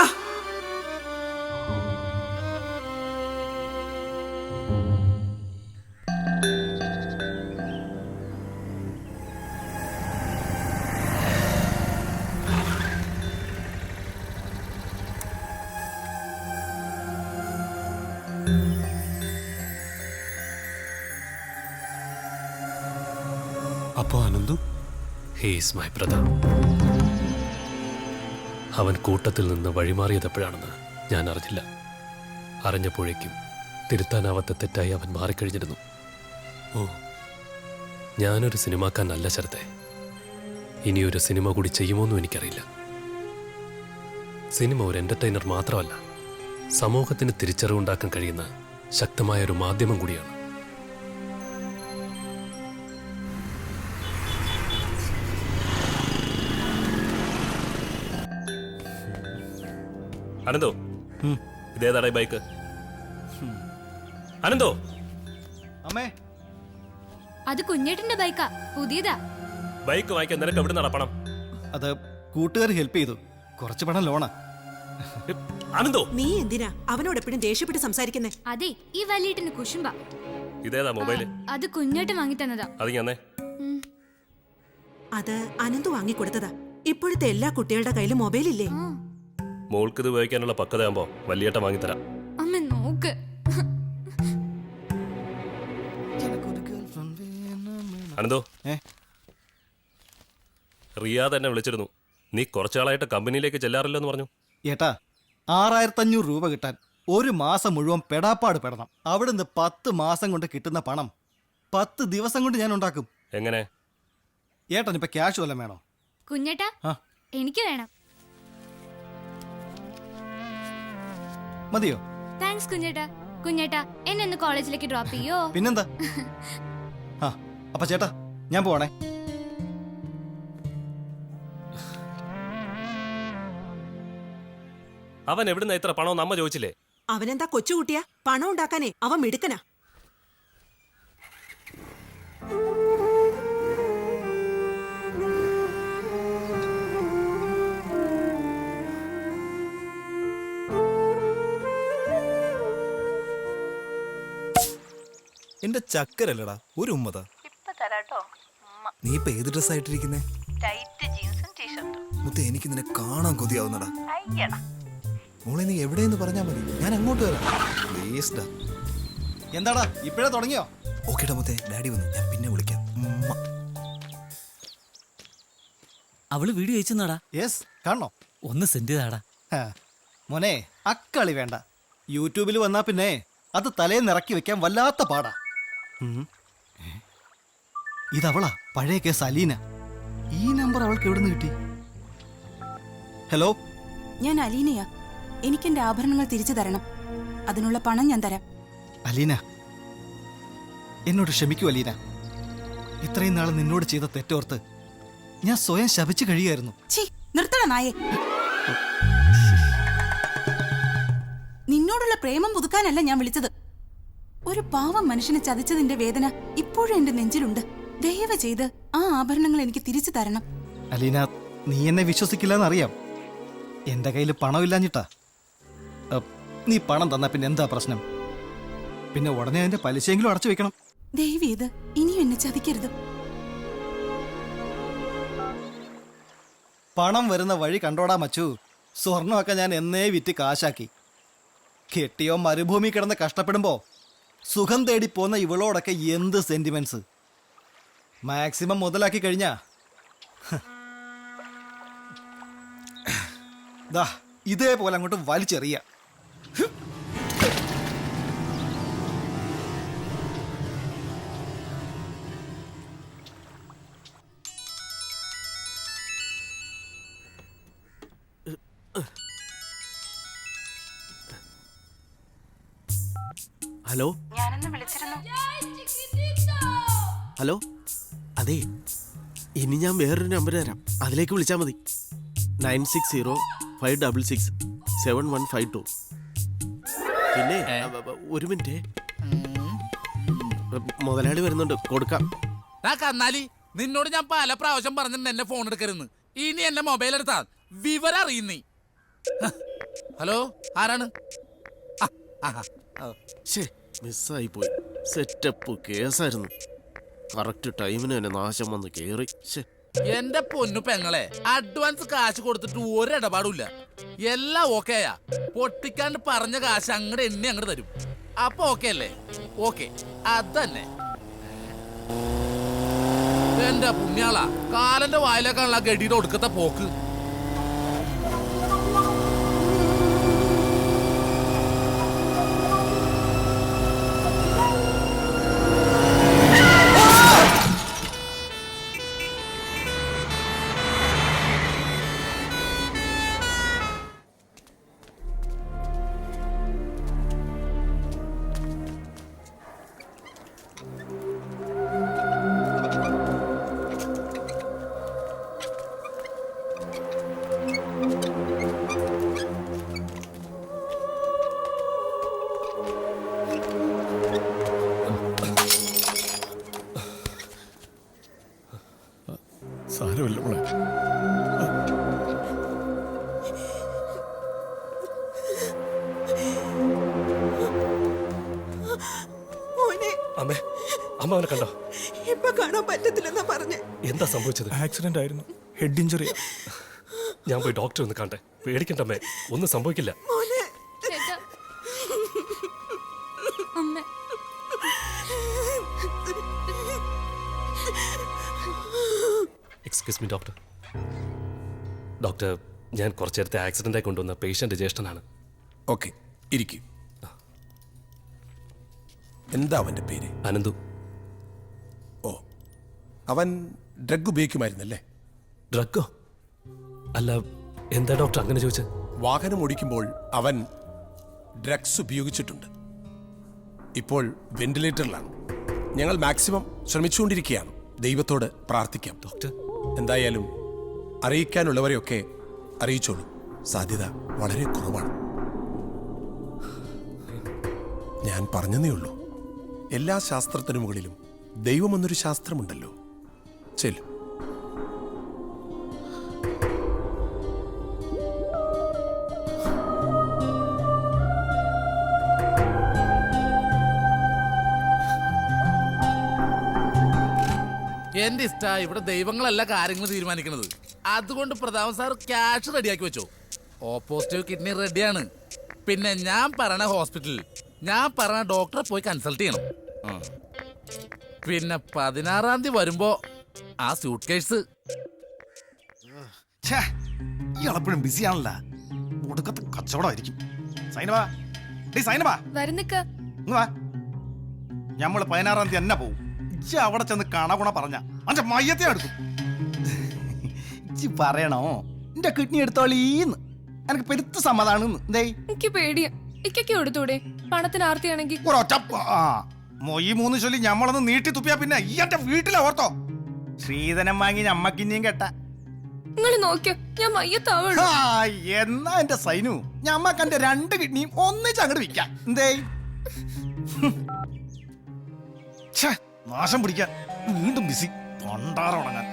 അപ്പോ അനന്തു ഹീസ് മൈ ബ്രദർ. അവൻ കൂട്ടത്തിൽ നിന്ന് വഴിമാറിയതെപ്പോഴാണെന്ന് ഞാൻ അറിഞ്ഞില്ല. അറിഞ്ഞപ്പോഴേക്കും തിരുത്താനാവാത്ത തെറ്റായി അവൻ മാറിക്കഴിഞ്ഞിരുന്നു. ഓ, ഞാനൊരു സിനിമാക്കാരനല്ല ശരത്തെ. ഇനിയൊരു സിനിമ കൂടി ചെയ്യുമോന്നും എനിക്കറിയില്ല. സിനിമ ഒരു എന്റർടൈനർ മാത്രമല്ല, സമൂഹത്തിന് തിരിച്ചറിവുണ്ടാക്കാൻ കഴിയുന്ന ശക്തമായ ഒരു മാധ്യമം കൂടിയാണ്. അനന്തോ, ഇതേതാടാ ബൈക്ക്? അനന്തോ, അമ്മേ, അത് കുഞ്ഞേട്ടന്റെ ബൈക്കാ, പുതിയതാ. ബൈക്ക് വാങ്ങിക്കാൻ നിനക്ക് എവിടെ നിന്നാ പണം? അത് കൂട്ടുകാർ ഹെൽപ്പ് ചെയ്തു. കുറച്ച് പണം ലോണാ. അനന്തോ, നീ എന്തിനാ അവനോട് എപ്പോഴും ദേഷ്യപ്പെട്ട് സംസാരിക്കുന്നേ? അതെ, ഈ വലിയേട്ടന് കുശുമ്പ. ഇതേതാ മൊബൈല്? അത് കുഞ്ഞേട്ടൻ വാങ്ങി തന്നതാ. അത് ഞാൻ അത് അനന്തു വാങ്ങിക്കൊടുത്തതാ. ഇപ്പോഴത്തെ എല്ലാ കുട്ടികളുടെ കയ്യിലും മൊബൈൽ ഇല്ലേ? മോൾക്ക് ഇത് ഉപയോഗിക്കാനുള്ള പക്വതയാകുമ്പോ വലിയേട്ട വാങ്ങിത്തരാം. അമ്മ നോക്ക്. അനന്തോ, റിയാദ് എന്നെ വിളിച്ചിരുന്നു. നീ കുറച്ചാളായിട്ട് കമ്പനിയിലേക്ക് ചെല്ലാറില്ലോ എന്ന് പറഞ്ഞു. ഏട്ടാ, 6500 രൂപ കിട്ടാൻ ഒരു മാസം മുഴുവൻ പെടാപ്പാട് പെടണം. അവിടുന്ന് 10 മാസം കൊണ്ട് കിട്ടുന്ന പണം 10 ദിവസം കൊണ്ട് ഞാൻ ഉണ്ടാക്കും. എങ്ങനെ? ഏട്ടൻ ഇപ്പൊ ക്യാഷ് വല്ലതും വേണോ? കുഞ്ഞേട്ടാ, എനിക്ക് വേണം. മതിയോ? താങ്ക്സ് കുഞ്ഞേട്ടാ. കുഞ്ഞേട്ടാ, എന്നെ ഒന്ന് കോളേജിലേക്ക് ഡ്രോപ്പ് ചെയ്യോ? പിന്നെന്താ. അപ്പൊ ചേട്ടാ, ഞാൻ പോണേ. അവൻ എവിടുന്ന ഇത്ര പണമെന്ന് അമ്മ ചോദിച്ചില്ലേ? അവനെന്താ കൊച്ചുകുട്ടിയാ? പണം ഉണ്ടാക്കാനേ അവൻ മിടുക്കനാ. എന്റെ ചക്കരല്ലടാ, ഒരു ഉമ്മതാ. നീ ഇപ്പൊ ഏത് ഡ്രസ് ആയിട്ടിരിക്കുന്നേ? മുത്തേ, എനിക്ക് നിന്നെ കാണാൻ കൊതിയാവുന്നടാ. മോളെ, നീ എവിടെയെന്ന് പറഞ്ഞാ മതി, ഞാൻ അങ്ങോട്ട് വരാം. പ്ലീസ്ഡാ. എന്താടാ ഇപ്പഴേ തുടങ്ങിയോ? ഓക്കേടാ മുത്തേ, ഡാഡി വന്നു, ഞാൻ പിന്നെ വിളിക്കാം. അവള് വീഡിയോ അയച്ചെന്നാടാ. യെസ്, കാണണോ? ഒന്ന് സെൻഡ് ചെയ്താടാ. മോനെ, അക്കളി വേണ്ട. യൂട്യൂബിൽ വന്നാ പിന്നെ അത് തലേന്ന് ഇറക്കി വെക്കാൻ വല്ലാത്ത പാടാ. ഇതവളാ, പഴയ കേസ് അലീന. ഈ നമ്പർ അവൾക്ക് എവിടെ നിന്ന് കിട്ടി? ഹലോ, ഞാൻ അലീനയാ. എനിക്ക് എന്റെ ആഭരണങ്ങൾ തിരിച്ചു തരണം. അതിനുള്ള പണം ഞാൻ തരാം. അലീന, എന്നോട് ക്ഷമിക്കൂ അലീന. ഇത്രയും നാൾ നിന്നോട് ചെയ്ത തെറ്റോർത്ത് ഞാൻ സ്വയം ശപിച്ചു കഴിയായിരുന്നു. നിർത്തണ നായേ. നിന്നോടുള്ള പ്രേമം പുതുക്കാനല്ല ഞാൻ വിളിച്ചത്. ഒരു പാവം മനുഷ്യനെ ചതിച്ചതിന്റെ വേദന ഇപ്പോഴും എന്റെ നെഞ്ചിലുണ്ട്. ദയവ് ചെയ്ത് ആ ആഭരണങ്ങൾ എനിക്ക് തിരിച്ചു തരണം. അലീന, നീ എന്നെ വിശ്വസിക്കില്ലെന്നറിയാം. എന്റെ കയ്യിൽ പണമില്ലാഞ്ഞിട്ടാ. നീ പണം തന്നാ പിന്നെ എന്താ പ്രശ്നം? പിന്നെ ഉടനെ അതിന്റെ പലിശയെങ്കിലും അടച്ചു വെക്കണം. ദയവ് ചെയ്ത് ഇനിയും എന്നെ ചതിക്കരുത്. പണം വരുന്ന വഴി കണ്ടോടാ മച്ചു. സ്വർണ്ണമൊക്കെ ഞാൻ എന്നേ വിറ്റ് കാശാക്കി. കെട്ടിയോ മരുഭൂമി കിടന്ന് കഷ്ടപ്പെടുമ്പോ സുഖം തേടി പോന്ന ഇവളോടൊക്കെ എന്ത് സെന്റിമെന്റ്സ്. മാക്സിമം മുതലാക്കി കഴിഞ്ഞാ ദാ ഇതേപോലെ അങ്ങോട്ട് വലിച്ചെറിയ. Hello, hello. അതെ, ഇനി ഞാൻ വേറൊരു നമ്പർ തരാം, അതിലേക്ക് വിളിച്ചാൽ മതി. 9605667152. പിന്നെ ഒരു മിനിറ്റ്, മുതലാളി വരുന്നുണ്ട്, കൊടുക്കാം. കന്നാലി, നിന്നോട് ഞാൻ പല പ്രാവശ്യം പറഞ്ഞിട്ടുണ്ട് എന്നെ ഫോൺ എടുക്കരുന്ന്. ഇനി എന്റെ മൊബൈൽ എടുത്താ വിവരം അറിയുന്നേ. ഹലോ, ആരാണ്? മിസ്സായി പോയി. സെറ്റപ്പ് കേസായിരുന്നു. കറക്റ്റ് ടൈമിന് തന്നെ നാശം വന്ന് കേറി. എന്റെ പൊന്നു പെങ്ങളെ, അഡ്വാൻസ് കാശ് കൊടുത്തിട്ട് ഒരു ഇടപാടുമില്ല. എല്ലാം ഓക്കെയാ. പൊട്ടിക്കാണ്ട് പറഞ്ഞ കാശ് അങ്ങടെ എണ്ണി അങ്ങോട്ട് തരും. അപ്പൊ ഓക്കെ അല്ലേ? ഓക്കെ, അതന്നെ. എന്റെ പുണ്യാളാ, കാലന്റെ വായിലേക്കാണുള്ള ഗഡിയുടെ ഒടുക്കത്തെ പോക്ക്. സാരമില്ല മോളെ. അമ്മേ, അമ്മ അവനെ കണ്ടോ? ഇപ്പൊ കാണാൻ പറ്റത്തില്ലെന്നാ പറഞ്ഞേ. എന്താ സംഭവിച്ചത്? ആക്സിഡന്റ് ആയിരുന്നു, ഹെഡ് ഇഞ്ചുറി. ഞാൻ പോയി ഡോക്ടറെ ഒന്ന് കണ്ടേ. പേടിക്കണ്ടമ്മേ, ഒന്നും സംഭവിക്കില്ല. Excuse me doctor. ഡോക്ടർ, ഞാൻ കുറച്ചു നേരത്തെ ആക്സിഡന്റായി കൊണ്ടുവന്ന പേഷ്യന്റ് ജ്യേഷ്ഠനാണ്. ഓക്കെ, ഇരിക്കും. എന്താ അവന്റെ പേര്? അനന്തു. ഓ, അവൻ ഡ്രഗ് ഉപയോഗിക്കുമായിരുന്നല്ലേ? ഡ്രഗോ? അല്ല, എന്താ ഡോക്ടർ അങ്ങനെ ചോദിച്ചത്? വാഹനം ഓടിക്കുമ്പോൾ അവൻ ഡ്രഗ്സ് ഉപയോഗിച്ചിട്ടുണ്ട്. ഇപ്പോൾ വെന്റിലേറ്ററിലാണ്. ഞങ്ങൾ മാക്സിമം ശ്രമിച്ചുകൊണ്ടിരിക്കുകയാണ്. ദൈവത്തോട് പ്രാർത്ഥിക്കാം. ഡോക്ടർ, എന്തായാലും അറിയിക്കാനുള്ളവരെയൊക്കെ അറിയിച്ചോളൂ. സാധ്യത വളരെ കുറവാണ്. ഞാൻ പറഞ്ഞതേ ഉള്ളൂ. എല്ലാ ശാസ്ത്രത്തിനു മുകളിലും ദൈവമെന്നൊരു ശാസ്ത്രമുണ്ടല്ലോ. ചെല്ലു. എന്റെ ഇഷ്ട, ഇവിടെ ദൈവങ്ങളല്ല കാര്യങ്ങൾ തീരുമാനിക്കുന്നത്. അതുകൊണ്ട് പ്രതാപൻ സാർ ക്യാഷ് റെഡിയാക്കി വെച്ചോ. ഓപ്പോസിറ്റീവ് കിഡ്നി റെഡിയാണ്. പിന്നെ ഞാൻ പറയണ ഹോസ്പിറ്റലിൽ ഞാൻ പറഞ്ഞ ഡോക്ടറെ പോയി കൺസൾട്ട് ചെയ്യണം. പിന്നെ 16-ാം തീയതി വരുമ്പോ ആ സ്യൂട്ട് കേസ്. ഇയാളെപ്പോഴും ബിസി ആണല്ലോ. ഒടുക്കത്തെ കച്ചവടമായിരിക്കും. സൈനവാ, സൈനവാ, ഞമ്മള് 16-ാം തീയതി തന്നെ പോവും. ഇജ്ജ് അവിടെ ചെന്ന് കണകുണ പറഞ്ഞ അന്റെ മയ്യത്തെ എടുക്കും. ഇജ്ജ് പറയണോ എന്റെ കിഡ്നി എടുത്തോളീന്ന്? എനിക്ക് പെരുത്ത് സമ്മതാണ്. എനിക്ക് പേടിയാ. ഇക്കൊക്കെ എടുത്തൂടെ? പണത്തിന് ആർത്തിയാണെങ്കിൽ മൊയ് 3 ചൊല്ലി ഞമ്മളൊന്ന് നീട്ടി തുപ്പിയാ പിന്നെ ഈ എന്റെ വീട്ടിലെ ഓർത്തോ. ശ്രീധനം വാങ്ങി ഞമ്മക്കിഞ്ഞും കേട്ട. നിങ്ങൾ നോക്കിയോ, ഞാൻ മയ്യത്താവുള്ളൂ. എന്നാ എന്റെ സൈനു, ഞമ്മക്ക് എന്റെ 2 കിഡ്നിയും ഒന്നിച്ച് അങ്ങോട്ട് വിൽക്കാം. എന്തേ നാശം പിടിക്കാൻ വീണ്ടും ബിസി. പണ്ടാറുടങ്ങാൻ.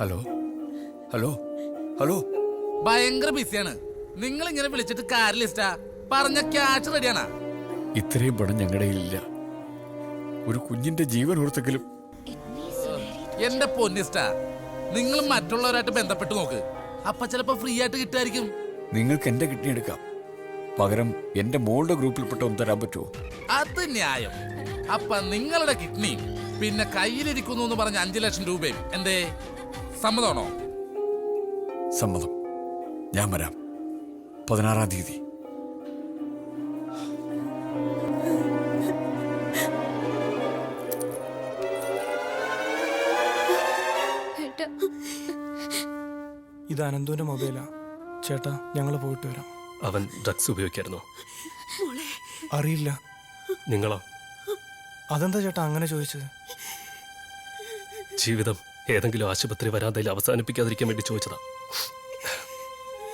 Hello hello hello. ഭയങ്കര ബിസിയാണ്. നിങ്ങൾ ഇങ്ങനെ വിളിച്ചിട്ട് കാര്യമില്ല. പറഞ്ഞ ക്യാഷ് റെഡിയാണാ? ഇത്രയും പണം ഞങ്ങളുടെ കയ്യിലില്ല. ഒരു കുഞ്ഞിന്റെ ജീവൻ ഓർത്തെങ്കിലും. എന്റെ പൊന്നിസ്റ്റ, നിങ്ങൾ മറ്റുള്ളവരായിട്ട് ബന്ധപ്പെട്ട് നോക്ക്. അപ്പൊ ചിലപ്പോ ഫ്രീ ആയിട്ട് കിട്ടുമായിരിക്കും. നിങ്ങൾക്ക് എന്റെ കിഡ്നി എടുക്കാം. പകരം എന്റെ മോളുടെ ഗ്രൂപ്പിൽപ്പെട്ട ഒന്ന് തരാൻ പറ്റുമോ? അത് ന്യായം. അപ്പൊ നിങ്ങളുടെ കിഡ്നി പിന്നെ കയ്യിലിരിക്കുന്നു എന്ന് പറഞ്ഞ 5 ലക്ഷം രൂപയും എന്തേ സമ്മതമാണോ? സമ്മതം. ഞാൻ വരാം 16-ാം തീയതി. ഇത് അനന്തുവിന്റെ മൊബൈലാ. ചേട്ടാ, ഞങ്ങൾ പോയിട്ട് വരാം. അവൻ ഡ്രഗ്സ് ഉപയോഗിക്കായിരുന്നോ? അറിയില്ല. നിങ്ങളോ? അതെന്താ ചേട്ടാ അങ്ങനെ ചോദിച്ചത്? ജീവിതം ഏതെങ്കിലും ആശുപത്രി വരാന്തയിൽ അവസാനിപ്പിക്കാതിരിക്കാൻ വേണ്ടി ചോദിച്ചതാ.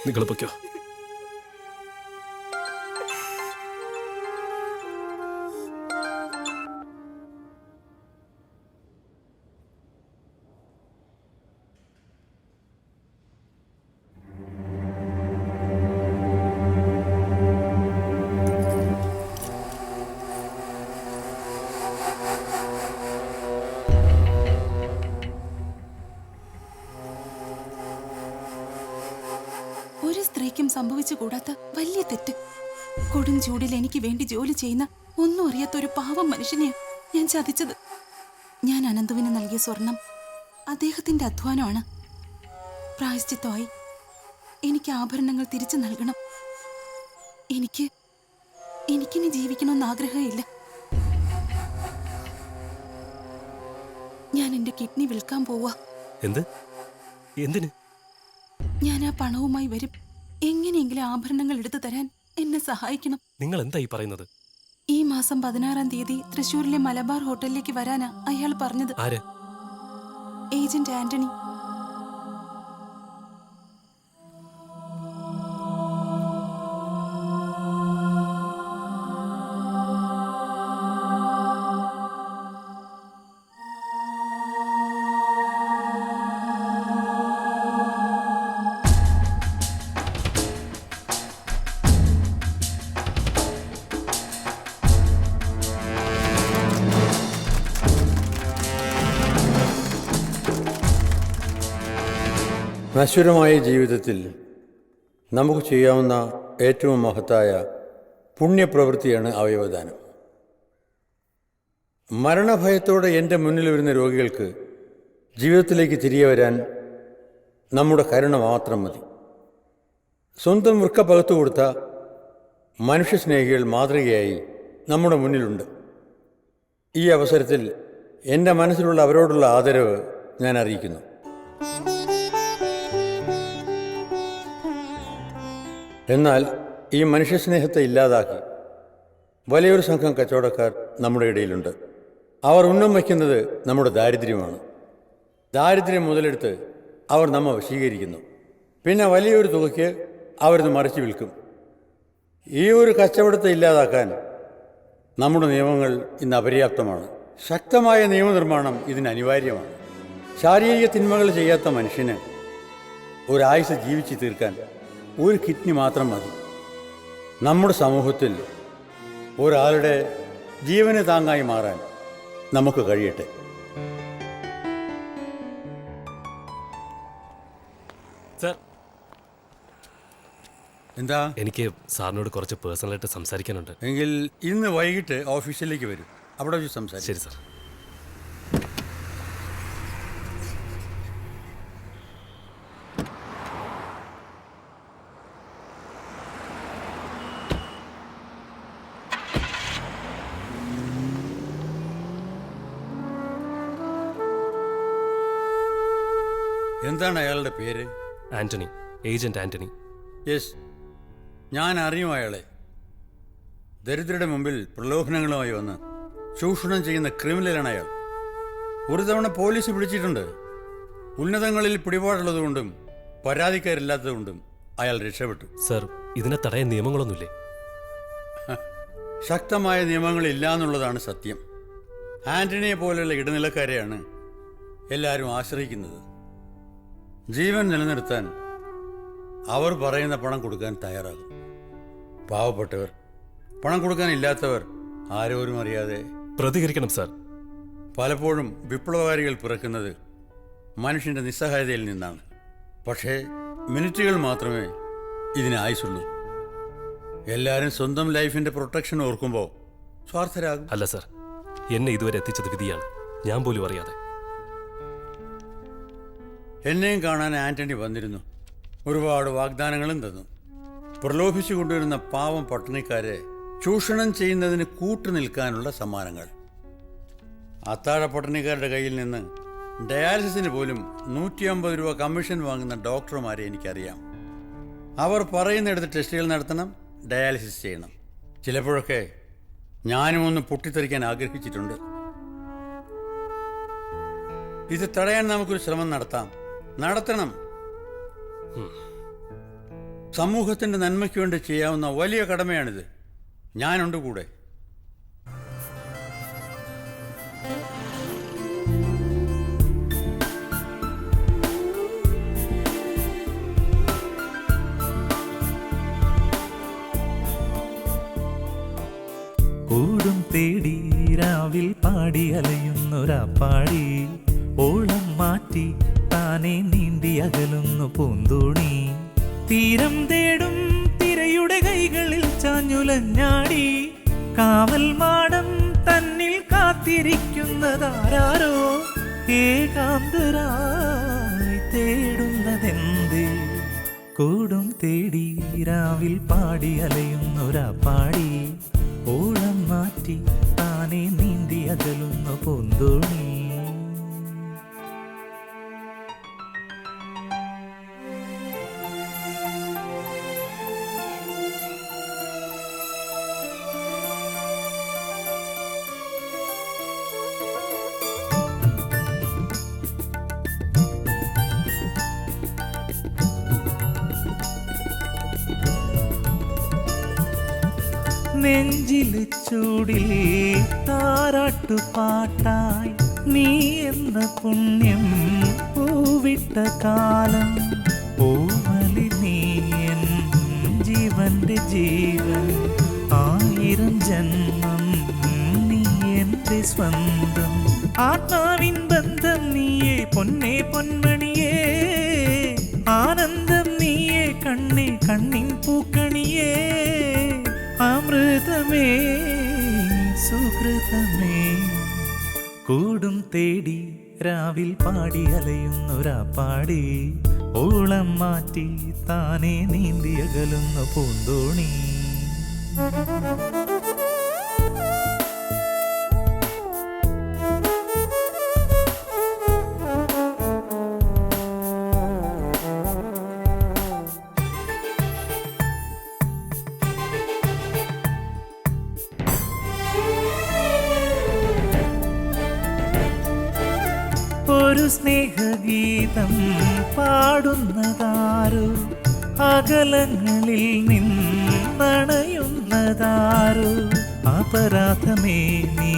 നിങ്ങൾ പൊയ്ക്കോ. ഒരു സ്ത്രീക്കും സംഭവിച്ചുകൂടാത്ത വലിയ തെറ്റ്. കൊടും ചൂടിൽ എനിക്ക് വേണ്ടി ജോലി ചെയ്യുന്ന ഒന്നും അറിയാത്ത ഒരു പാവം മനുഷ്യനെയാ ഞാൻ ചതിച്ചത്. ഞാൻ അനന്തുവിന് നൽകിയ സ്വർണം അദ്ദേഹത്തിന്റെ അധ്വാനമാണ്. പ്രായശ്ചിത്തമായി എനിക്ക് ആഭരണങ്ങൾ തിരിച്ചു നൽകണം. എനിക്കിനി ജീവിക്കണമെന്ന് ആഗ്രഹമില്ല. ഞാൻ എന്റെ കിഡ്നി വിൽക്കാൻ പോവാ. എന്തിന്? ഞാൻ ആ പണവുമായി വരും. എങ്ങനെയെങ്കിലും ആഭരണങ്ങൾ എടുത്തു തരാൻ എന്നെ സഹായിക്കണം. നിങ്ങൾ എന്താ ഈ പറയുന്നത്? ഈ മാസം 16-ാം തീയതി തൃശ്ശൂരിലെ മലബാർ ഹോട്ടലിലേക്ക് വരാനാ അയാൾ പറഞ്ഞത്. ആര്? ഏജന്റ് ആന്റണി. നശ്വരമായ ജീവിതത്തിൽ നമുക്ക് ചെയ്യാവുന്ന ഏറ്റവും മഹത്തായ പുണ്യപ്രവൃത്തിയാണ് അവയവദാനം. മരണഭയത്തോടെ എൻ്റെ മുന്നിൽ വരുന്ന രോഗികൾക്ക് ജീവിതത്തിലേക്ക് തിരികെ വരാൻ നമ്മുടെ കരുണ മാത്രം മതി. സ്വന്തം വൃക്ക പകർത്തു കൊടുത്ത മനുഷ്യസ്നേഹികൾ മാതൃകയായി നമ്മുടെ മുന്നിലുണ്ട്. ഈ അവസരത്തിൽ എൻ്റെ മനസ്സിലുള്ള അവരോടുള്ള ആദരവ് ഞാൻ അറിയിക്കുന്നു. എന്നാൽ ഈ മനുഷ്യസ്നേഹത്തെ ഇല്ലാതാക്കി വലിയൊരു സംഘം കച്ചവടക്കാർ നമ്മുടെ ഇടയിലുണ്ട്. അവർ ഉന്നം വയ്ക്കുന്നത് നമ്മുടെ ദാരിദ്ര്യമാണ്. ദാരിദ്ര്യം മുതലെടുത്ത് അവർ നമ്മെ വശീകരിക്കുന്നു. പിന്നെ വലിയൊരു തുകയ്ക്ക് അവരിത് മറിച്ച് വിൽക്കും. ഈ ഒരു കച്ചവടത്തെ ഇല്ലാതാക്കാൻ നമ്മുടെ നിയമങ്ങൾ ഇന്ന് അപര്യാപ്തമാണ്. ശക്തമായ നിയമനിർമ്മാണം ഇതിന് അനിവാര്യമാണ്. ശാരീരിക തിന്മകൾ ചെയ്യാത്ത മനുഷ്യന് ഒരായുസ് ജീവിച്ചു തീർക്കാൻ ഒരു കിഡ്നി മാത്രം മതി. നമ്മുടെ സമൂഹത്തിൽ ഒരാളുടെ ജീവന് താങ്ങായി മാറാൻ നമുക്ക് കഴിയട്ടെ. സർ, എന്താ? എനിക്ക് സാറിനോട് കുറച്ച് പേഴ്സണലായിട്ട് സംസാരിക്കാനുണ്ട്. എങ്കിൽ ഇന്ന് വൈകിട്ട് ഓഫീസിലേക്ക് വരും, അവിടെ വെച്ച് സംസാരിക്കും. ശരി സാർ. എന്താണ് അയാളുടെ പേര്? ആന്റണി, ഏജന്റ് ആന്റണി. യെസ്, ഞാൻ അറിയും അയാളെ. ദരിദ്രരുടെ മുമ്പിൽ പ്രലോഭനങ്ങളുമായി വന്ന് ചൂഷണം ചെയ്യുന്ന ക്രിമിനലാണ് അയാൾ. ഒരു തവണ പോലീസ് പിടിച്ചിട്ടുണ്ട്. ഉന്നതങ്ങളിൽ പിടിപാടുള്ളതുകൊണ്ടും പരാതിക്കാരില്ലാത്തതുകൊണ്ടും അയാൾ രക്ഷപ്പെട്ടു. സർ, ഇതിനെ തടയാൻ നിയമങ്ങളൊന്നുമില്ലേ? ശക്തമായ നിയമങ്ങളില്ല എന്നുള്ളതാണ് സത്യം. ആന്റണിയെ പോലെയുള്ള ഇടനിലക്കാരെയാണ് എല്ലാവരും ആശ്രയിക്കുന്നത്. ജീവൻ നിലനിർത്താൻ അവർ പറയുന്ന പണം കൊടുക്കാൻ തയ്യാറാകും. പാവപ്പെട്ടവർ, പണം കൊടുക്കാനില്ലാത്തവർ ആരോരും അറിയാതെ പ്രതികരിക്കണം സാർ. പലപ്പോഴും വിപ്ലവകാരികൾ പിറക്കുന്നത് മനുഷ്യൻ്റെ നിസ്സഹായതയിൽ നിന്നാണ്. പക്ഷേ മിനിറ്റുകൾ മാത്രമേ ഇതിന് ആയുസുള്ളൂ. എല്ലാവരും സ്വന്തം ലൈഫിൻ്റെ പ്രൊട്ടക്ഷൻ ഓർക്കുമ്പോൾ സ്വാർത്ഥരാകും. അല്ല സാർ, എന്നെ ഇതുവരെ എത്തിച്ചത് വിധിയാണ്, ഞാൻ പോലും അറിയാതെ. എന്നെയും കാണാൻ ആന്റണി വന്നിരുന്നു. ഒരുപാട് വാഗ്ദാനങ്ങളും തന്നു. പ്രലോഭിച്ചു കൊണ്ടുവരുന്ന പാവം പട്ടിണിക്കാരെ ചൂഷണം ചെയ്യുന്നതിന് കൂട്ടുനിൽക്കാനുള്ള സമ്മാനങ്ങൾ. അത്താഴ പട്ടിണിക്കാരുടെ കയ്യിൽ നിന്ന് ഡയാലിസിസിന് പോലും 150 രൂപ കമ്മീഷൻ വാങ്ങുന്ന ഡോക്ടർമാരെ എനിക്കറിയാം. അവർ പറയുന്നിടത്ത് ടെസ്റ്റുകൾ നടത്തണം, ഡയാലിസിസ് ചെയ്യണം. ചിലപ്പോഴൊക്കെ ഞാനും ഒന്ന് പൊട്ടിത്തെറിക്കാൻ ആഗ്രഹിച്ചിട്ടുണ്ട്. ഇത് തടയാൻ നമുക്കൊരു ശ്രമം നടത്തണം. സമൂഹത്തിന്റെ നന്മയ്ക്ക് വേണ്ടി ചെയ്യാവുന്ന വലിയ കടമയാണിത്. ഞാനുണ്ട് കൂടെ. കൂടും തേടി രാവിൽ പാടി അലയുന്നൊരാപ്പാടി, ഓളം മാറ്റി താനെ നീന്തി അകലുന്നു പൂന്തോണി. തീരം തേടും തിരയുടെ കൈകളിൽ ചാഞ്ഞുലഞ്ഞാടി, കാവൽ മാടം തന്നിൽ കാത്തിരിക്കുന്നതാരോ, ഏകാന്തരായി തേടുന്നതെന്തേ. കൂടും തേടി രാവിൽ പാടി അലയുന്നൊരാപ്പാടി, ഓളം മാറ്റി താനെ നീന്തി അകലുന്ന പൂന്തോണി. നെഞ്ചില് ചൂടിൽ താരാട്ടുപാട്ടായി നീ എന്ന പുണ്യം പൂവിട്ട കാലം. ഓമലി നീ എൻ ജീവന്റെ ജീവൻ, 1000 ജന്മം നീ എന്റെ സ്വന്തം. ആത്മാവിൻ ബന്ധം നീയേ പൊന്നേ പൊന്മണിയേ, ആനന്ദം നീയേ കണ്ണേ കണ്ണിൻ പൂക്കണിയേ. അമൃതമേ സുഹൃതമേ, കൂടും തേടി രാവിൽ പാടി അലയുന്നൊരാപ്പാടി, ഓളം മാറ്റി താനെ നീന്തി അകലുന്ന പൂന്തോണി. ഒരു സ്നേഹഗീതം പാടുന്നതാരോ, അകലങ്ങളിൽ നിന്നണയുന്നതാരോ. അപരാധമേ നീ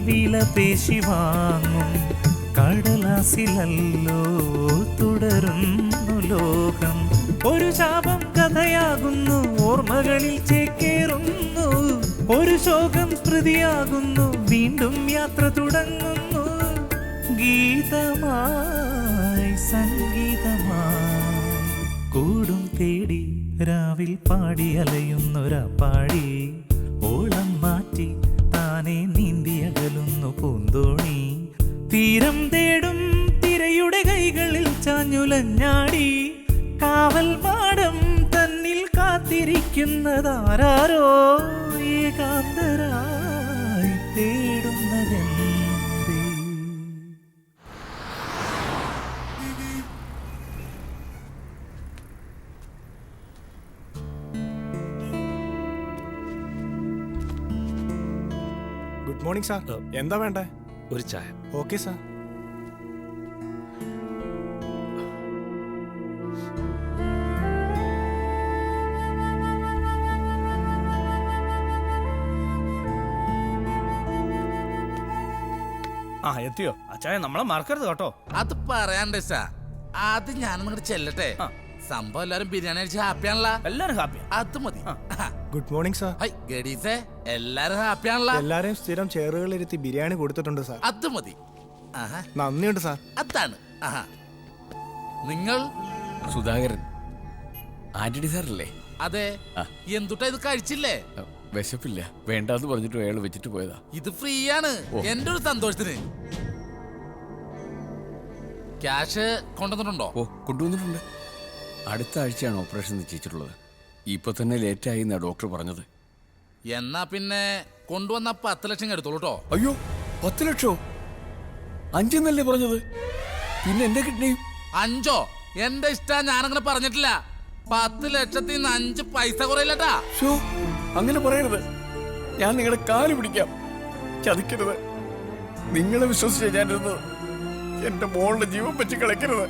വില പേശി വാങ്ങും കടലാസിലല്ലോ തുടരുന്നു ലോകം. ഒരു ശാപം കഥയാകുന്നു, ഓർമ്മകളിൽ ചേക്കേറുന്നു. ഒരു ശോകം സ്മൃതിയാകുന്നു, വീണ്ടും യാത്ര തുടങ്ങുന്നു. ഗീതമായി സംഗീതമായി കൂടും തേടി രാവിൽ പാടി അലയുന്നൊരാപ്പാടി, ഓളം മാറ്റി താനെ നീന്തി അകലുന്നു പൂന്തോണി. തീരം തേടും തിരയുടെ കൈകളിൽ ചാഞ്ഞുലഞ്ഞാടി, കാവൽ മാടം തന്നിൽ കാത്തിരിക്കുന്നതാരോ, ഏകാന്തരായി തേടുന്നതെന്തേ. Good morning sir. എന്താ വേണ്ടേ? ഒരു ചായ. Okay sir. ആ എത്തിയോ? അച്ചായ നമ്മളെ മറക്കരുത് കേട്ടോ. അത് പറയാണ്ട് സാ, അത് ഞാനങ്ങോട്ട് ചെല്ലട്ടെ. സംഭവം എല്ലാരും ബിരിയാണി അടിച്ച് ഹാപ്പിയാണല്ലോ. എല്ലാരും ഹാപ്പി. അത് മതി. Good morning sir. ഗഡീസേ, എല്ലാരും ഹാപ്പിയാണല്ലോ. എല്ലാരെയും സ്ഥിരം ചെയറുകളിലിരുത്തി ബിരിയാണി കൊടുത്തിട്ടുണ്ട് സാർ. അത് മതി. നന്ദിയുണ്ട് സാർ. അതാണ്. നിങ്ങൾ സുധാകരൻ ആന്റണി സാറല്ലേ? അതെ. എന്തുട്ടാ ഇത് കഴിച്ചില്ലേ? വിശപ്പില്ല, വേണ്ടാന്ന് പറഞ്ഞിട്ട് അയാൾ വെച്ചിട്ട് പോയതാ. ഇത് ഫ്രീ ആണ്, എന്റെ ഒരു സന്തോഷത്തിന്. ക്യാഷ് കൊണ്ടുവന്നിട്ടുണ്ടോ? ഓ, കൊണ്ടുവന്നിട്ടുണ്ട്. അടുത്ത ആഴ്ചയാണ് ഓപ്പറേഷൻ നിശ്ചയിച്ചിട്ടുള്ളത്. ഇപ്പൊ തന്നെ ലേറ്റായി എന്നാ ഡോക്ടർ പറഞ്ഞത്. എന്നാ പിന്നെ കൊണ്ടുവന്ന 10 ലക്ഷം എടുത്തോളൂ കേട്ടോ. അയ്യോ, 10 ലക്ഷോ? 5 എന്നല്ലേ പറഞ്ഞത്? പിന്നെ എന്റെ കിഡ്നിയും 5? എന്റെ ഇഷ്ടം, ഞാനങ്ങനെ പറഞ്ഞിട്ടില്ല. 10 ലക്ഷത്തിൽ നിന്ന് 5 പൈസ കുറയില്ലട്ടാ. അങ്ങനെ പറയരുത്. ഞാൻ നിങ്ങളുടെ കാല് പിടിക്കാം. ചതിക്കരുത്. നിങ്ങളെ വിശ്വസിച്ച ഞാനിരുന്നത്. എന്റെ മോളുടെ ജീവൻ വെച്ച് കളിക്കരുത്.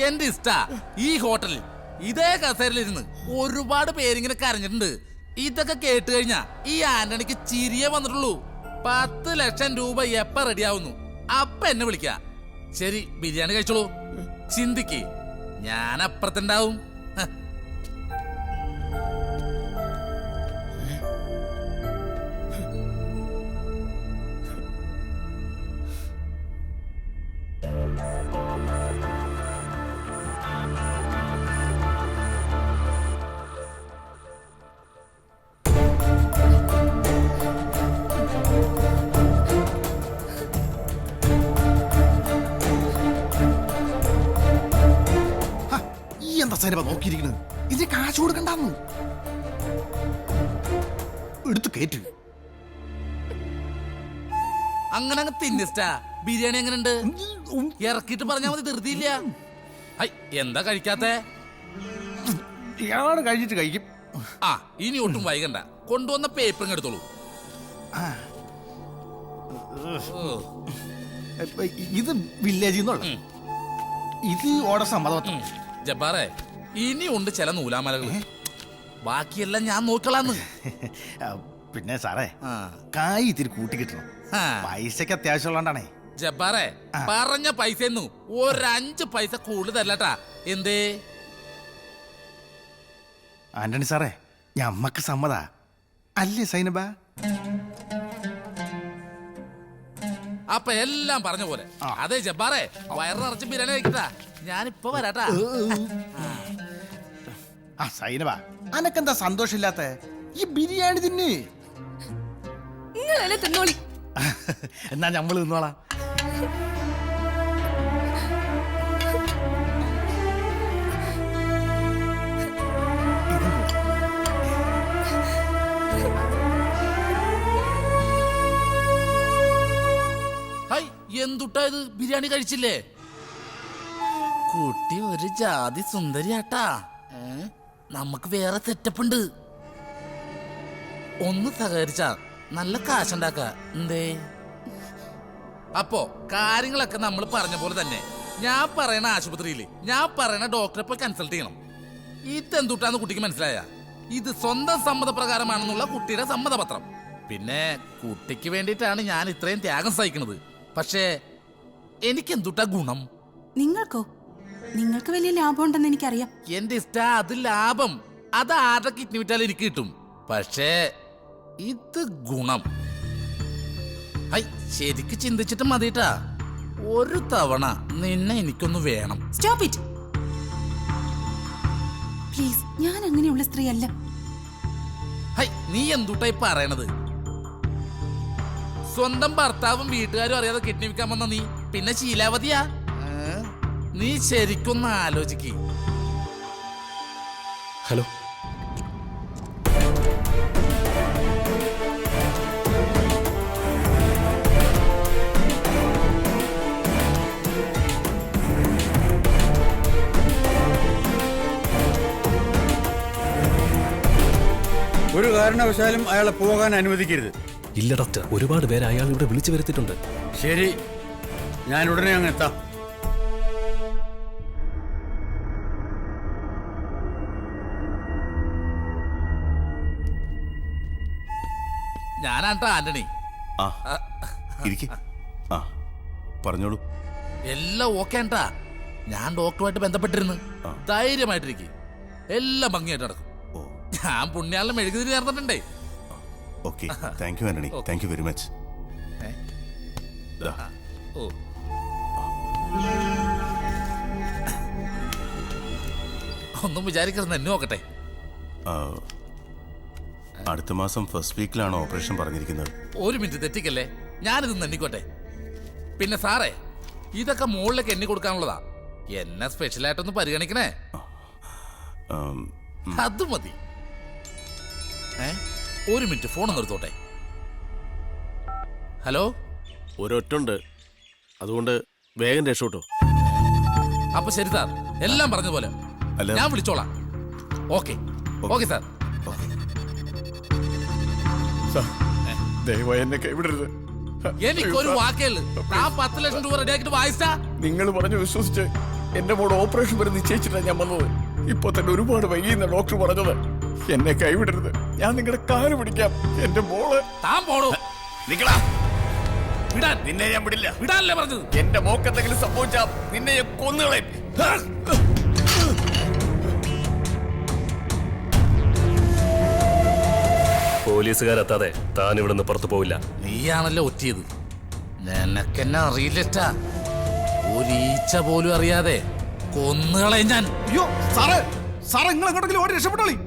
എന്റെ ഇഷ്ട ഈ ഹോട്ടലിൽ ഇതേ കസേരയിലിരുന്ന് ഒരുപാട് പേരിങ്ങനെ കരഞ്ഞിട്ടുണ്ട്. ഇതൊക്കെ കേട്ട് കഴിഞ്ഞാ ഈ ആന്റണിക്ക് ചിരിയെ വന്നിട്ടുള്ളൂ. 10 ലക്ഷം രൂപ എപ്പ റെഡിയാവുന്നു അപ്പ എന്നെ വിളിക്ക. ശരി, ബിരിയാണി കഴിച്ചോളൂ. ചിന്തിക്ക്, ഞാൻ അപ്പുറത്തുണ്ടാവും. എന്താ സൈനബ നോക്കിയിരിക്കുന്നത്? ഇതിന് കാശ് കൊടുക്കണ്ടെന്ന് എടുത്തു കേറ്റു. അങ്ങനെ അങ്ങ് തിന്നിസ്റ്റാ. ബിരിയാണി എങ്ങനെയുണ്ട്? ഇറക്കിട്ട് പറഞ്ഞാൽ മതി, ധൃതിയില്ല. എന്താ കഴിക്കാത്തെ? ഇയാളാണ് കഴിച്ചിട്ട് കഴിക്കും. ആ, ഇനി ഒട്ടും വൈകണ്ട. കൊണ്ടുവന്ന പേപ്പറിങ് എടുത്തോളൂ. ഇത് വില്ലേജിൽ നിന്നുള്ള, ഇത് ഓർഡർ സമ്മതം. ജബ്ബാറെ, ഇനിയുണ്ട് ചില നൂലാമലകൾ. ബാക്കിയെല്ലാം ഞാൻ നോക്കളാന്ന്. പിന്നെ സാറേ, കായ് ഇത്തിരി കൂട്ടി കിട്ടണം. പൈസക്ക് അത്യാവശ്യമുള്ളതാണേ. ജബ്ബാറെ, പറഞ്ഞ പൈസ ഒരു 5 പൈസ കൂടുതൽ തരലട്ടാ. എന്തേ ആന്റണി സാറേ, ഞമ്മക്ക് സമ്മതാ അല്ലേ സൈനബ? അപ്പൊ എല്ലാം പറഞ്ഞ പോലെ. അതെ ജബ്ബാറെ, വയറ് നിറച്ച് ബിരിയാണി കഴിക്കട്ടാ. ഞാനിപ്പോ വരാട്ടാ. ആ സൈനബ, അനക്കെന്താ സന്തോഷമില്ലാത്ത? ഈ ബിരിയാണി തിന്ന്. നിങ്ങളല്ലേ തിന്നോളി. എന്നാ ഞമ്മള് തിന്നോളാം. എന്തുട്ടാ ഇത്? ബിരിയാണി കഴിച്ചില്ലേ? കുട്ടി ഒരു ജാതി സുന്ദരിയാട്ടാ. നമുക്ക് വേറെ സെറ്റപ്പ് ഉണ്ട്. ഒന്ന് സഹകരിച്ചാ നല്ല കാശുണ്ടാക്ക. എന്തേ? അപ്പോ കാര്യങ്ങളൊക്കെ നമ്മൾ പറഞ്ഞ പോലെ തന്നെ ഞാൻ പറയണ ആശുപത്രിയിൽ ഞാൻ പറയണ ഡോക്ടറെ പോയി കൺസൾട്ട് ചെയ്യണം. ഇതെന്തുട്ടാന്ന് കുട്ടിക്ക് മനസ്സിലായ? ഇത് സ്വന്തം സമ്മതപ്രകാരമാണെന്നുള്ള കുട്ടിയുടെ സമ്മതപത്രം. പിന്നെ കുട്ടിക്ക് വേണ്ടിയിട്ടാണ് ഞാൻ ഇത്രയും ത്യാഗം സഹിക്കുന്നത്. പക്ഷേ എനിക്കെന്തുട്ടാ ഗുണം? നിങ്ങൾക്കോ? നിങ്ങൾക്ക് വലിയ ലാഭം ഉണ്ടെന്ന് എനിക്കറിയാം. എന്റെ ഇഷ്ട അത് ലാഭം. അത് ആരുടെ കിഡ്നി വിറ്റാലും എനിക്ക് കിട്ടും. പക്ഷേ ഇത് ഗുണം. ശരിക്ക് ചിന്തിച്ചിട്ട് മതിട്ടാ. ഒരു തവണ നിന്നെ എനിക്കൊന്ന് വേണം. Stop it please. ഞാൻ അങ്ങനെയുള്ള സ്ത്രീ അല്ല. നീ എന്തുട്ടായി പറയണത്? സ്വന്തം ഭർത്താവും വീട്ടുകാരും അറിയാതെ കിഡ്നി വിൽക്കാൻ വന്ന നീ പിന്നെ ശീലാവതിയാ? നീ ശരിക്കൊന്ന് ആലോചിക്ക്. ഹലോ, ഒരു കാരണവശാലും അയാളെ പോകാൻ അനുവദിക്കരുത്. ഇല്ല ഡോക്ടർ, ഒരുപാട് പേര് അയാൾ ഇവിടെ വിളിച്ചു വരുത്തിയിട്ടുണ്ട്. ശരി, ഞാൻ ഉടനെ അങ്ങ് എത്താം. ഞാനാട്ടാ ആന്റണി. പറഞ്ഞോളൂ. എല്ലാം ഓക്കെ ആണ്ടാ. ഞാൻ ഡോക്ടറുമായിട്ട് ബന്ധപ്പെട്ടിരുന്നു. ധൈര്യമായിട്ടിരിക്കും, എല്ലാം ഭംഗിയായിട്ട് നടക്കും. ഞാൻ പുണ്യാളിനെ മെഴുകുതിരി ചേർന്നിട്ടുണ്ടേ. Okay, thank you Antony. Thank you very much. ഒന്നും വിചാരിക്കരുത്, എന്നെ നോക്കട്ടെ. അടുത്ത മാസം ഫസ്റ്റ് വീക്കിലാണ് ഓപ്പറേഷൻ പറഞ്ഞിരിക്കുന്നത്. ഒരു മിനിറ്റ് തെറ്റിക്കല്ലേ, ഞാനിത് എണ്ണിക്കോട്ടെ. പിന്നെ സാറേ, ഇതൊക്കെ മുകളിലേക്ക് എണ്ണി കൊടുക്കാനുള്ളതാ. എന്നെ സ്പെഷ്യലായിട്ടൊന്ന് പരിഗണിക്കണേ. അത് മതി. ഒരു മിനിറ്റ്, ഫോൺ നിർത്തോട്ടെ. ഹലോ, ഒരൊറ്റുണ്ട്, അതുകൊണ്ട് വേഗം രക്ഷോട്ടോ. അപ്പൊ ശരി സാർ, എല്ലാം പറഞ്ഞ പോലെ ഞാൻ വിളിച്ചോളാം. Okay okay sir. ദയവായി എന്നെ കൈവിടരുത്. എനിക്കൊരു വാക്കേള്. താൻ 10 ലക്ഷം രൂപ റെഡിയാക്കിട്ട് വായിച്ചാ നിങ്ങൾ പറഞ്ഞു വിശ്വസിച്ച് എന്റെ മോടെ ഓപ്പറേഷൻ വരെ നിശ്ചയിച്ചിട്ടാണ് ഞാൻ വന്നത്. ഇപ്പൊ തന്നെ ഒരുപാട് വൈകിയെന്ന ഡോക്ടർ പറഞ്ഞത്. എന്നെ കൈവിടരുത്. ഞാൻ നിങ്ങളുടെ കാല് പിടിക്കാം. എന്റെ മോള് താൻ പോണോ? നിന്നെ ഞാൻ വിടില്ല. വിടാനല്ലേ പറഞ്ഞത്? എന്റെ മോക്ക് എന്തെങ്കിലും സംഭവിച്ചാ നിന്നെ ഞാൻ കൊന്നുകളയും. പോലീസുകാരെത്താതെ താൻ ഇവിടുന്ന് പുറത്തു പോവില്ല. നീയാണല്ലോ ഒറ്റിയത്. നിനക്കെന്നെ അറിയില്ലറ്റാ. ഒരീച്ച പോലും അറിയാതെ കൊന്നുകളയും ഞാൻ. അയ്യോ സാറേ, സാറേ നിങ്ങൾ എങ്ങോട്ടെങ്കിലും ഓടി രക്ഷപ്പെട്ടോളി.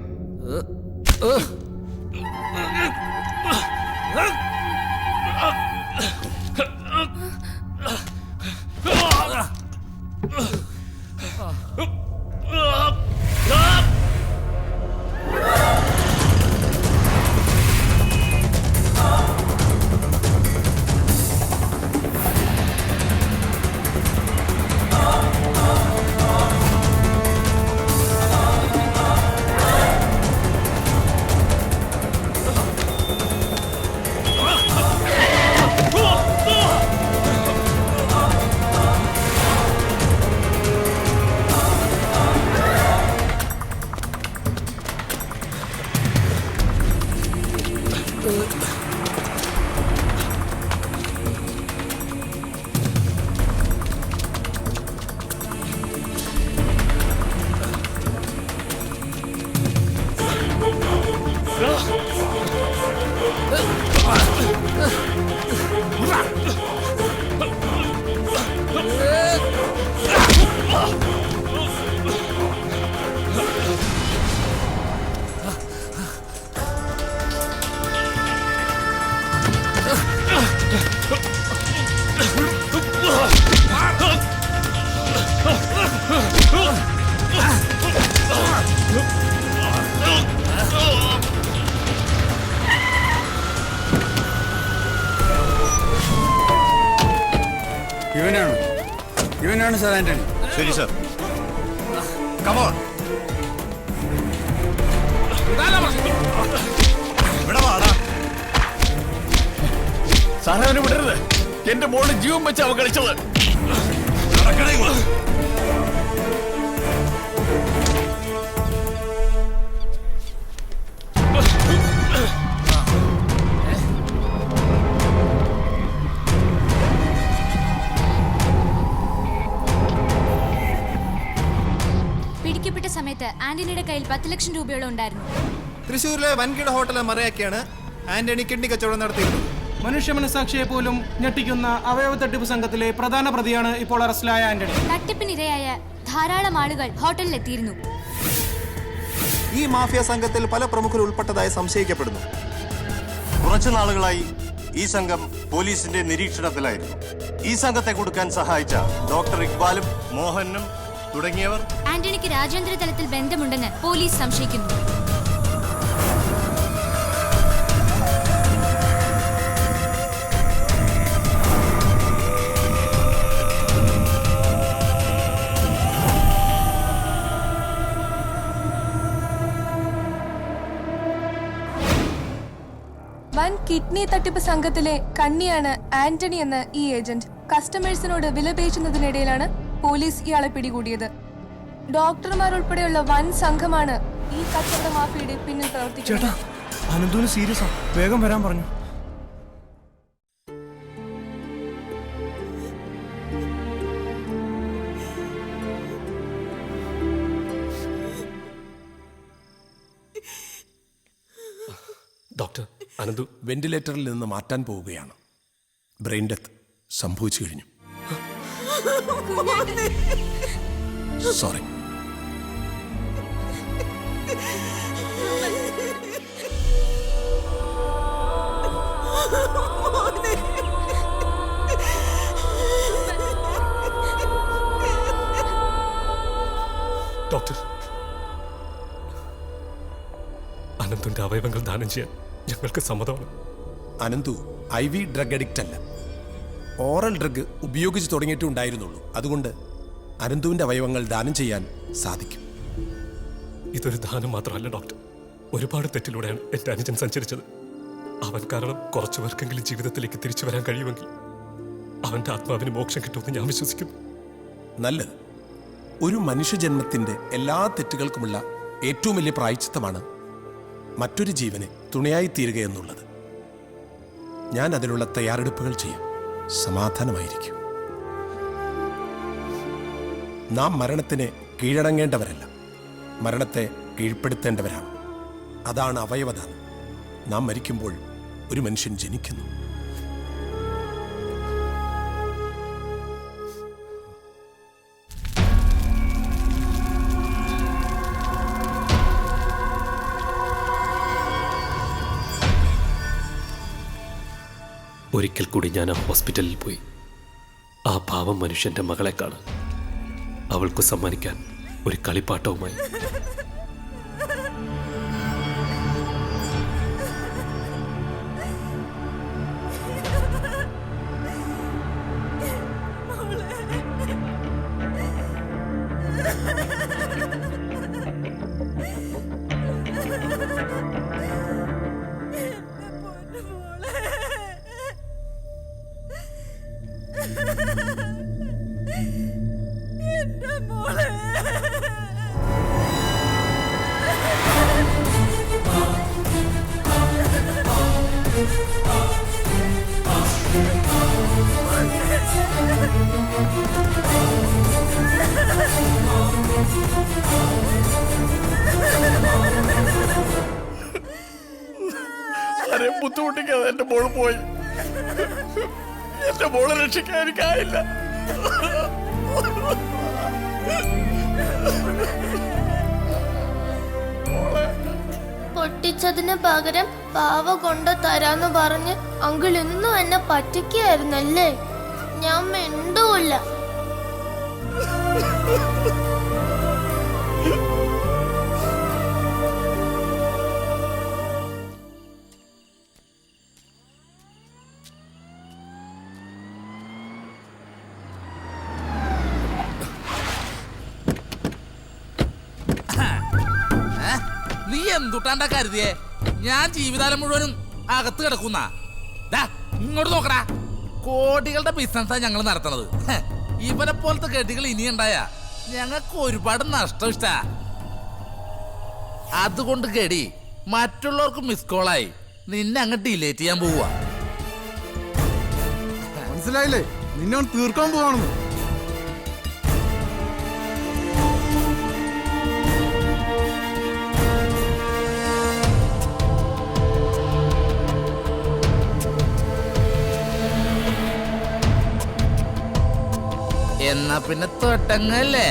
ഇവനാണ് സാർ ആന്റണി. ശരി സാർ. കമോൺ. സാറേ അവനെ വിടരുത്. എന്റെ മോള് ജീവൻ വെച്ച് അവൻ കളിച്ചത്. പിടിക്കപ്പെട്ട സമയത്ത് ആന്റണിയുടെ കയ്യിൽ 10 ലക്ഷം രൂപയോളം ഉണ്ടായിരുന്നു. തൃശ്ശൂരിലെ വൻകിട ഹോട്ടലെ മറയാക്കിയാണ് ആന്റണി കിഡ്നി കച്ചവടം നടത്തിയിരുന്നത്. മനുഷ്യ മനസാക്ഷിയെ പോലും ഞെട്ടിക്കുന്ന അവയവ തട്ടിപ്പ് സംഘത്തിലെ പ്രധാന പ്രതിയാണ് ഇപ്പോൾ അറസ്റ്റിലായ ആന്റണി. തട്ടിപ്പിനിരയായ ധാരാളം ആളുകൾ ഹോട്ടലിലെത്തിയിരുന്നു. ഈ മാഫിയ സംഘത്തിൽ പല പ്രമുഖർ ഉൾപ്പെട്ടതായി സംശയിക്കപ്പെടുന്നു. കുറച്ചു നാളുകളായി ഈ സംഘം പോലീസിന്റെ നിരീക്ഷണത്തിലായിരുന്നു. ഈ സംഘത്തെ കൊടുക്കാൻ സഹായിച്ച ഡോക്ടർ ഇക്ബാലും മോഹനും തുടങ്ങിയവർ ആന്റണിക്ക് രാജ്യാന്തര തലത്തിൽ ബന്ധമുണ്ടെന്ന് പോലീസ് സംശയിക്കുന്നു. വൻ കിഡ്നി തട്ടിപ്പ് സംഘത്തിലെ കണ്ണിയാണ് ആന്റണി എന്ന ഈ ഏജന്റ്. കസ്റ്റമേഴ്സിനോട് വിലപേശുന്നതിനിടയിലാണ് പോലീസ് ഇയാളെ പിടികൂടിയത്. ഡോക്ടർമാരുൾപ്പെടെയുള്ള വൻ സംഘമാണ് ഈ കച്ചവട മാഫിയയുടെ പിന്നിൽ പ്രവർത്തിക്കുന്നത്. ചേട്ടാ, അനന്തുവിന് സീരിയസാ, വേഗം വരാൻ പറഞ്ഞു. ഡോക്ടർ, അനന്തു വെന്റിലേറ്ററിൽ നിന്ന് മാറ്റാൻ പോവുകയാണ്. ബ്രെയിൻ ഡെത്ത് സംഭവിച്ചു കഴിഞ്ഞു. സോറി. ഡോക്ടർ, അനന്തുന്റെ അവയവങ്ങൾ ദാനം ചെയ്യാൻ ഞങ്ങൾക്ക് സമ്മതമാണ്. അനന്തു IV ഡ്രഗ് അഡിക്റ്റ് അല്ല, ഓറൽ ഡ്രഗ് ഉപയോഗിച്ച് തുടങ്ങിയിട്ടേ ഉണ്ടായിരുന്നുള്ളൂ. അതുകൊണ്ട് അനന്തുവിന്റെ അവയവങ്ങൾ ദാനം ചെയ്യാൻ സാധിക്കും. ഇതൊരു ദാനം മാത്രമല്ല ഡോക്ടർ, ഒരുപാട് തെറ്റിലൂടെയാണ് എന്റെ അനുജൻ സഞ്ചരിച്ചത്. അവൻ കാരണം കുറച്ചു പേർക്കെങ്കിലും ജീവിതത്തിലേക്ക് തിരിച്ചു വരാൻ കഴിയുമെങ്കിൽ അവന്റെ ആത്മാവിന് മോക്ഷം കിട്ടുമെന്ന് ഞാൻ വിശ്വസിക്കുന്നു. നല്ലത്. ഒരു മനുഷ്യജന്മത്തിന്റെ എല്ലാ തെറ്റുകൾക്കുമുള്ള ഏറ്റവും വലിയ പ്രായശ്ചിത്തമാണ് മറ്റൊരു ജീവനെ തുണയായി തീരുക എന്നുള്ളത്. ഞാൻ അതിനുള്ള തയ്യാറെടുപ്പുകൾ ചെയ്യാം. സമാധാനമായിരിക്കും. നാം മരണത്തിനെ കീഴടങ്ങേണ്ടവരല്ല, മരണത്തെ കീഴ്പ്പെടുത്തേണ്ടവരാണ്. അതാണ് അവയവദാനം. നാം മരിക്കുമ്പോൾ ഒരു മനുഷ്യൻ ജനിക്കുന്നു. ഒരിക്കൽ കൂടി ഞാൻ ആ ഹോസ്പിറ്റലിൽ പോയി. ആ പാവം മനുഷ്യന്റെ മകളെ കാണാൻ, അവൾക്ക് സമ്മാനിക്കാൻ ഒരു കളിപ്പാട്ടവുമായി. ആരെയും ബുദ്ധിമുട്ടിക്കാതെ എന്റെ മോള് പോയി. എന്റെ മോളെ രക്ഷിക്കാൻ എനിക്കായില്ല. പൊട്ടിച്ചതിന് പകരം പാവ കൊണ്ട് തരാന്ന് പറഞ്ഞ് അങ്കിൾ ഇന്നും എന്നെ പറ്റിക്കായിരുന്നല്ലേ? ഞാൻ മിണ്ടൂല്ല. നീ എന്തുട്ടാണ്ടാ കരുതിയേ? ഞാൻ ജീവിതകാലം മുഴുവനും അകത്ത് കിടക്കുന്ന ഇങ്ങോട്ട് നോക്കടാ. കോടികളുടെ ബിസിനസ്സാ ഞങ്ങൾ നടത്തണത്. ഇവനെ പോലത്തെ കെട്ടികൾ ഇനി ഉണ്ടായ ഞങ്ങൾക്ക് ഒരുപാട് നഷ്ടം ഇഷ്ടാ. അതുകൊണ്ട് കെടി മറ്റുള്ളവർക്ക് മിസ് കോളായി നിന്നെ അങ്ങ് ഡിലേറ്റ് ചെയ്യാൻ പോവുക. മനസ്സിലായില്ലേ? നിന്നെ തീർക്കാൻ പോവാണെന്ന്. എന്നാ പിന്നെ തൊട്ടങ്ങല്ലേ?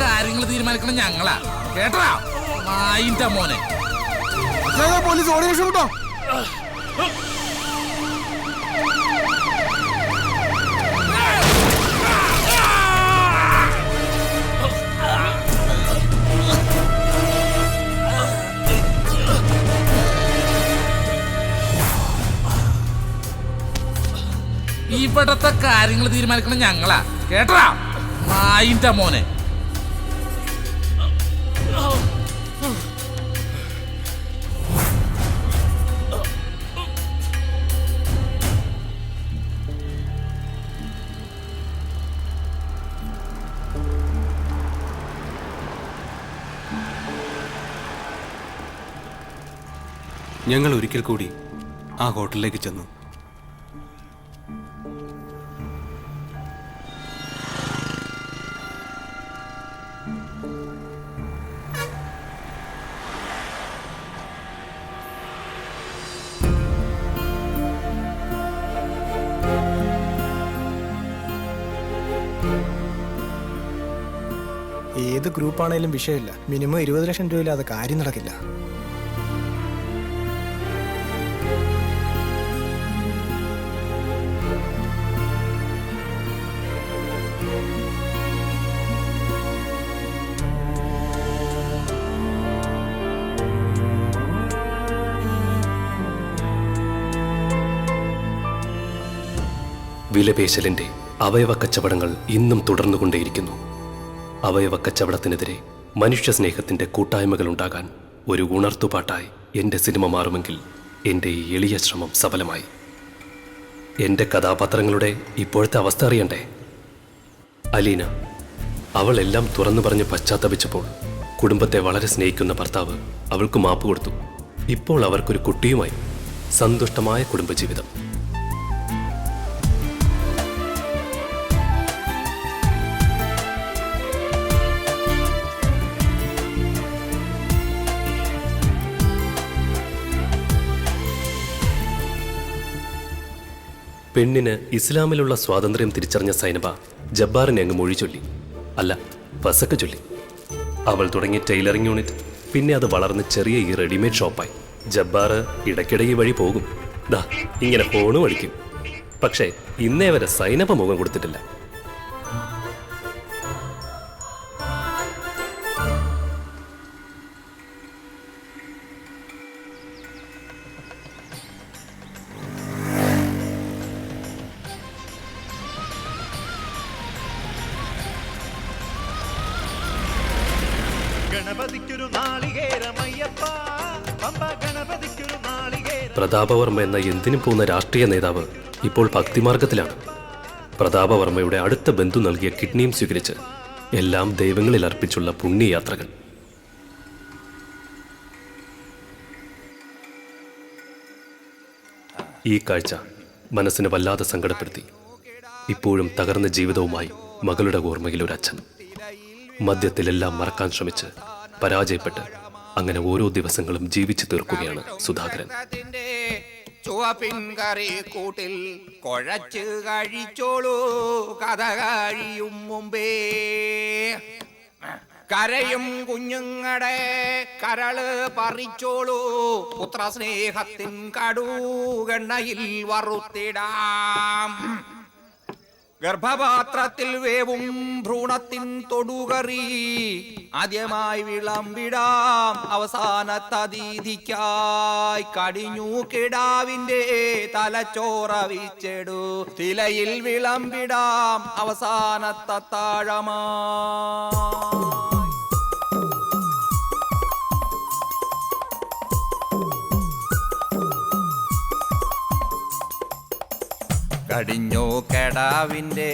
കാര്യങ്ങൾ തീരുമാനിക്കണം ഞങ്ങളാ, കേട്ടാ നായിന്റെ മോനെ. പോലീസ് ഓടി രക്ഷപ്പെട്ടോ. ഇവിടത്തെ കാര്യങ്ങൾ തീരുമാനിക്കണം ഞങ്ങളാ, കേട്ടടാ നായിന്റെ മോനെ. ഞങ്ങൾ ഒരിക്കൽ കൂടി ആ ഹോട്ടലിലേക്ക് ചെന്നു. ഏത് ഗ്രൂപ്പാണേലും വിഷയമില്ല, മിനിമം 20 ലക്ഷം രൂപയില്ലാതെ കാര്യം നടക്കില്ല. വിലപേശലിന്റെ അവയവ കച്ചവടങ്ങൾ ഇന്നും തുടർന്നുകൊണ്ടേയിരിക്കുന്നു. അവയവ കച്ചവടത്തിനെതിരെ മനുഷ്യ സ്നേഹത്തിന്റെ കൂട്ടായ്മകൾ ഉണ്ടാകാൻ ഒരു ഉണർത്തുപാട്ടായി എൻ്റെ സിനിമ മാറുമെങ്കിൽ എൻ്റെ ഈ എളിയ ശ്രമം സഫലമായി. എൻ്റെ കഥാപാത്രങ്ങളുടെ ഇപ്പോഴത്തെ അവസ്ഥ അറിയണ്ടേ? അലീന, അവൾ എല്ലാം തുറന്നു പറഞ്ഞ് പശ്ചാത്തപിച്ചപ്പോൾ കുടുംബത്തെ വളരെ സ്നേഹിക്കുന്ന ഭർത്താവ് അവൾക്ക് മാപ്പ് കൊടുത്തു. ഇപ്പോൾ അവർക്കൊരു കുട്ടിയുമായി സന്തുഷ്ടമായ കുടുംബജീവിതം. പെണ്ണിന് ഇസ്ലാമിലുള്ള സ്വാതന്ത്ര്യം തിരിച്ചറിഞ്ഞ സൈനബ ജബ്ബാറിനെ അങ്ങ് മൊഴി ചൊല്ലി, അല്ല വസക്ക ചൊല്ലി. അവൾ തുടങ്ങിയ ടൈലറിംഗ് യൂണിറ്റ് പിന്നെ അത് വളർന്ന് ചെറിയ ഈ റെഡിമെയ്ഡ് ഷോപ്പായി. ജബ്ബാർ ഇടയ്ക്കിടെ ഈ വഴി പോകും, ദാ ഇങ്ങനെ ഫോണ് വടിക്കും. പക്ഷേ ഇന്നേ വരെ സൈനബ മുഖം കൊടുത്തിട്ടില്ല. പ്രതാപവർമ്മ എന്ന എന്തിനും പോകുന്ന രാഷ്ട്രീയ നേതാവ് ഇപ്പോൾ ഭക്തിമാർഗത്തിലാണ്. പ്രതാപവർമ്മയുടെ അടുത്ത ബന്ധു നൽകിയ കിഡ്നിയും സ്വീകരിച്ച് എല്ലാം ദൈവങ്ങളിൽ അർപ്പിച്ചുള്ള പുണ്യയാത്രകൾ. ഈ കാഴ്ച മനസ്സിനെ വല്ലാതെ സങ്കടപ്പെടുത്തി. ഇപ്പോഴും തകർന്ന ജീവിതവുമായി മകളുടെ ഓർമ്മയിൽ ഒരു അച്ഛൻ. മദ്യത്തിലെല്ലാം മറക്കാൻ ശ്രമിച്ച് പരാജയപ്പെട്ട് അങ്ങനെ ഓരോ ദിവസങ്ങളും ജീവിച്ചു തീർക്കുകയാണ് സുധാകരൻ. ചുവപ്പിൻ കറി കൂട്ടിൽ കുഴച്ച് കഴിച്ചോളൂ, കഥ കഴിയും മുമ്പേ കരയും കുഞ്ഞുങ്ങളുടെ കരള് പറിച്ചോളൂ, പുത്രസ്നേഹത്തിൻ കടുകെണ്ണയിൽ വറുത്തിടാം. ഗർഭപാത്രത്തിൽ വേവും ഭ്രൂണത്തിൻ തൊടുകറി ആദ്യമായി വിളമ്പിടാം, അവസാനത്തതിഥിക്കായി കടിഞ്ഞു കിടാവിന്റെ തലച്ചോറവിച്ചെടു തിലയിൽ വിളമ്പിടാം, അവസാനത്തത്താഴമാ. കടിഞ്ഞു കെടാവിൻ്റെ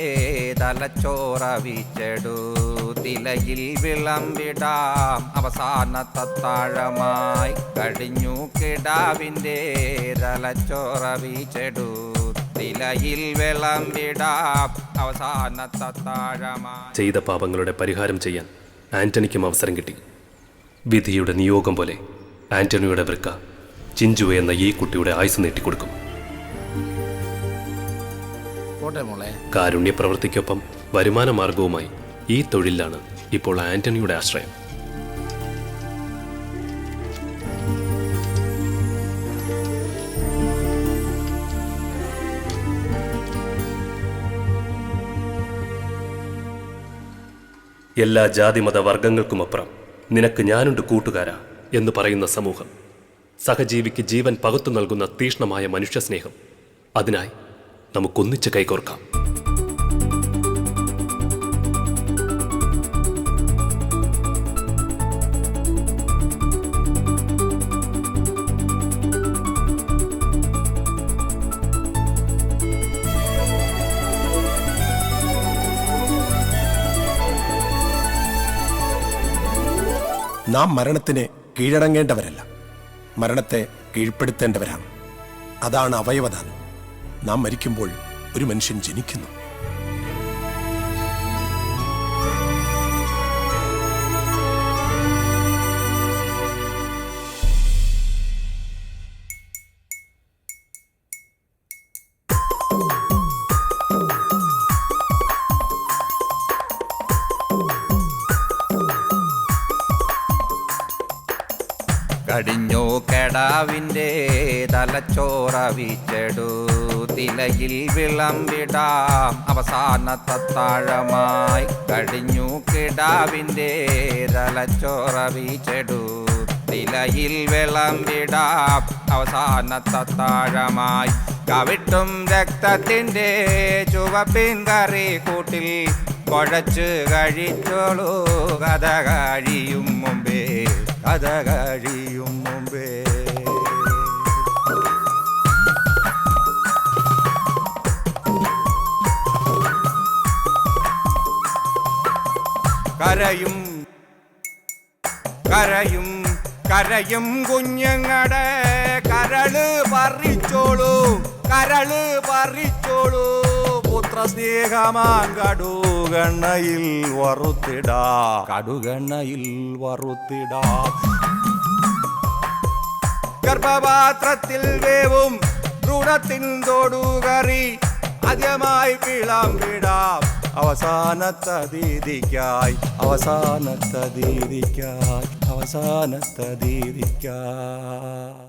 തലച്ചോറവിച്ചെടു തിലയിൽ വിളമ്പിടാം, അവസാനത്തത്താഴമായി. കടിഞ്ഞു കിടാവിൻ്റെ തലച്ചോറവിച്ചെടു തിലയിൽ വിളമ്പിടാം, അവസാനത്തത്താഴമായി. ചെയ്ത പാപങ്ങളുടെ പരിഹാരം ചെയ്യാൻ ആന്റണിക്കും അവസരം കിട്ടി. വിധിയുടെ നിയോഗം പോലെ ആന്റണിയുടെ വൃക്ക ചിഞ്ചു എന്ന ഈ കുട്ടിയുടെ ആയുസ് നീട്ടിക്കൊടുക്കും. കാരുണ്യ പ്രവൃത്തിക്കൊപ്പം വരുമാന മാർഗവുമായി ഈ തൊഴിലാണ് ഇപ്പോൾ ആന്റണിയുടെ ആശ്രയം. എല്ലാ ജാതിമത വർഗങ്ങൾക്കുമപ്പുറം നിനക്ക് ഞാനുണ്ട് കൂട്ടുകാരാ എന്ന് പറയുന്ന സമൂഹം, സഹജീവിക്ക് ജീവൻ പകുത്തു നൽകുന്ന തീക്ഷ്ണമായ മനുഷ്യസ്നേഹം, അതിനായി നമുക്കൊന്നിച്ച് കൈകോർക്കാം. നാം മരണത്തിന് കീഴടങ്ങേണ്ടവരല്ല, മരണത്തെ കീഴ്പ്പെടുത്തേണ്ടവരാണ്. അതാണ് അവയവദാനം. നാം മരിക്കുമ്പോൾ ഒരു മനുഷ്യൻ ജനിക്കുന്നു. കടിഞ്ഞു കെടാവിൻ്റെ തലച്ചോറ വീച്ചെടു തിലയിൽ വിളമ്പിടാം അവസാനത്താഴമായി. കടിഞ്ഞു കിടാവിൻ്റെ തലച്ചോറ വീച്ചെടു തിലയിൽ വിളമ്പിടാം അവസാനത്താഴമായി. കവിട്ടും രക്തത്തിൻ്റെ ചുവപ്പിൻ കറി കൂട്ടിൽ കുഴച്ച് കഴിച്ചോളൂ കഥ കഴിയും മുമ്പേ, കഥ കഴിയും മുമ്പേ. കരയും കരയും കരയും കുഞ്ഞങ്ങടെ കരള് പറിച്ചോളൂ, കരള് പറിച്ചോളൂ. പുത്രസ്നേഹമാൻ കടുകണ്ണയിൽ വറുത്തിടാ, കടുകണ്ണയിൽ വറുത്തിടാ. ഗർഭപാത്രത്തിൽ വേവും ഭ്രൂണത്തിൻ തൊടുകറി ആദ്യമായി വിളമ്പിടാം അവസാനത്തതീതിക്കായി, അവസാനത്തതീതിക്കായി, അവസാനത്തതീതിക്കായി.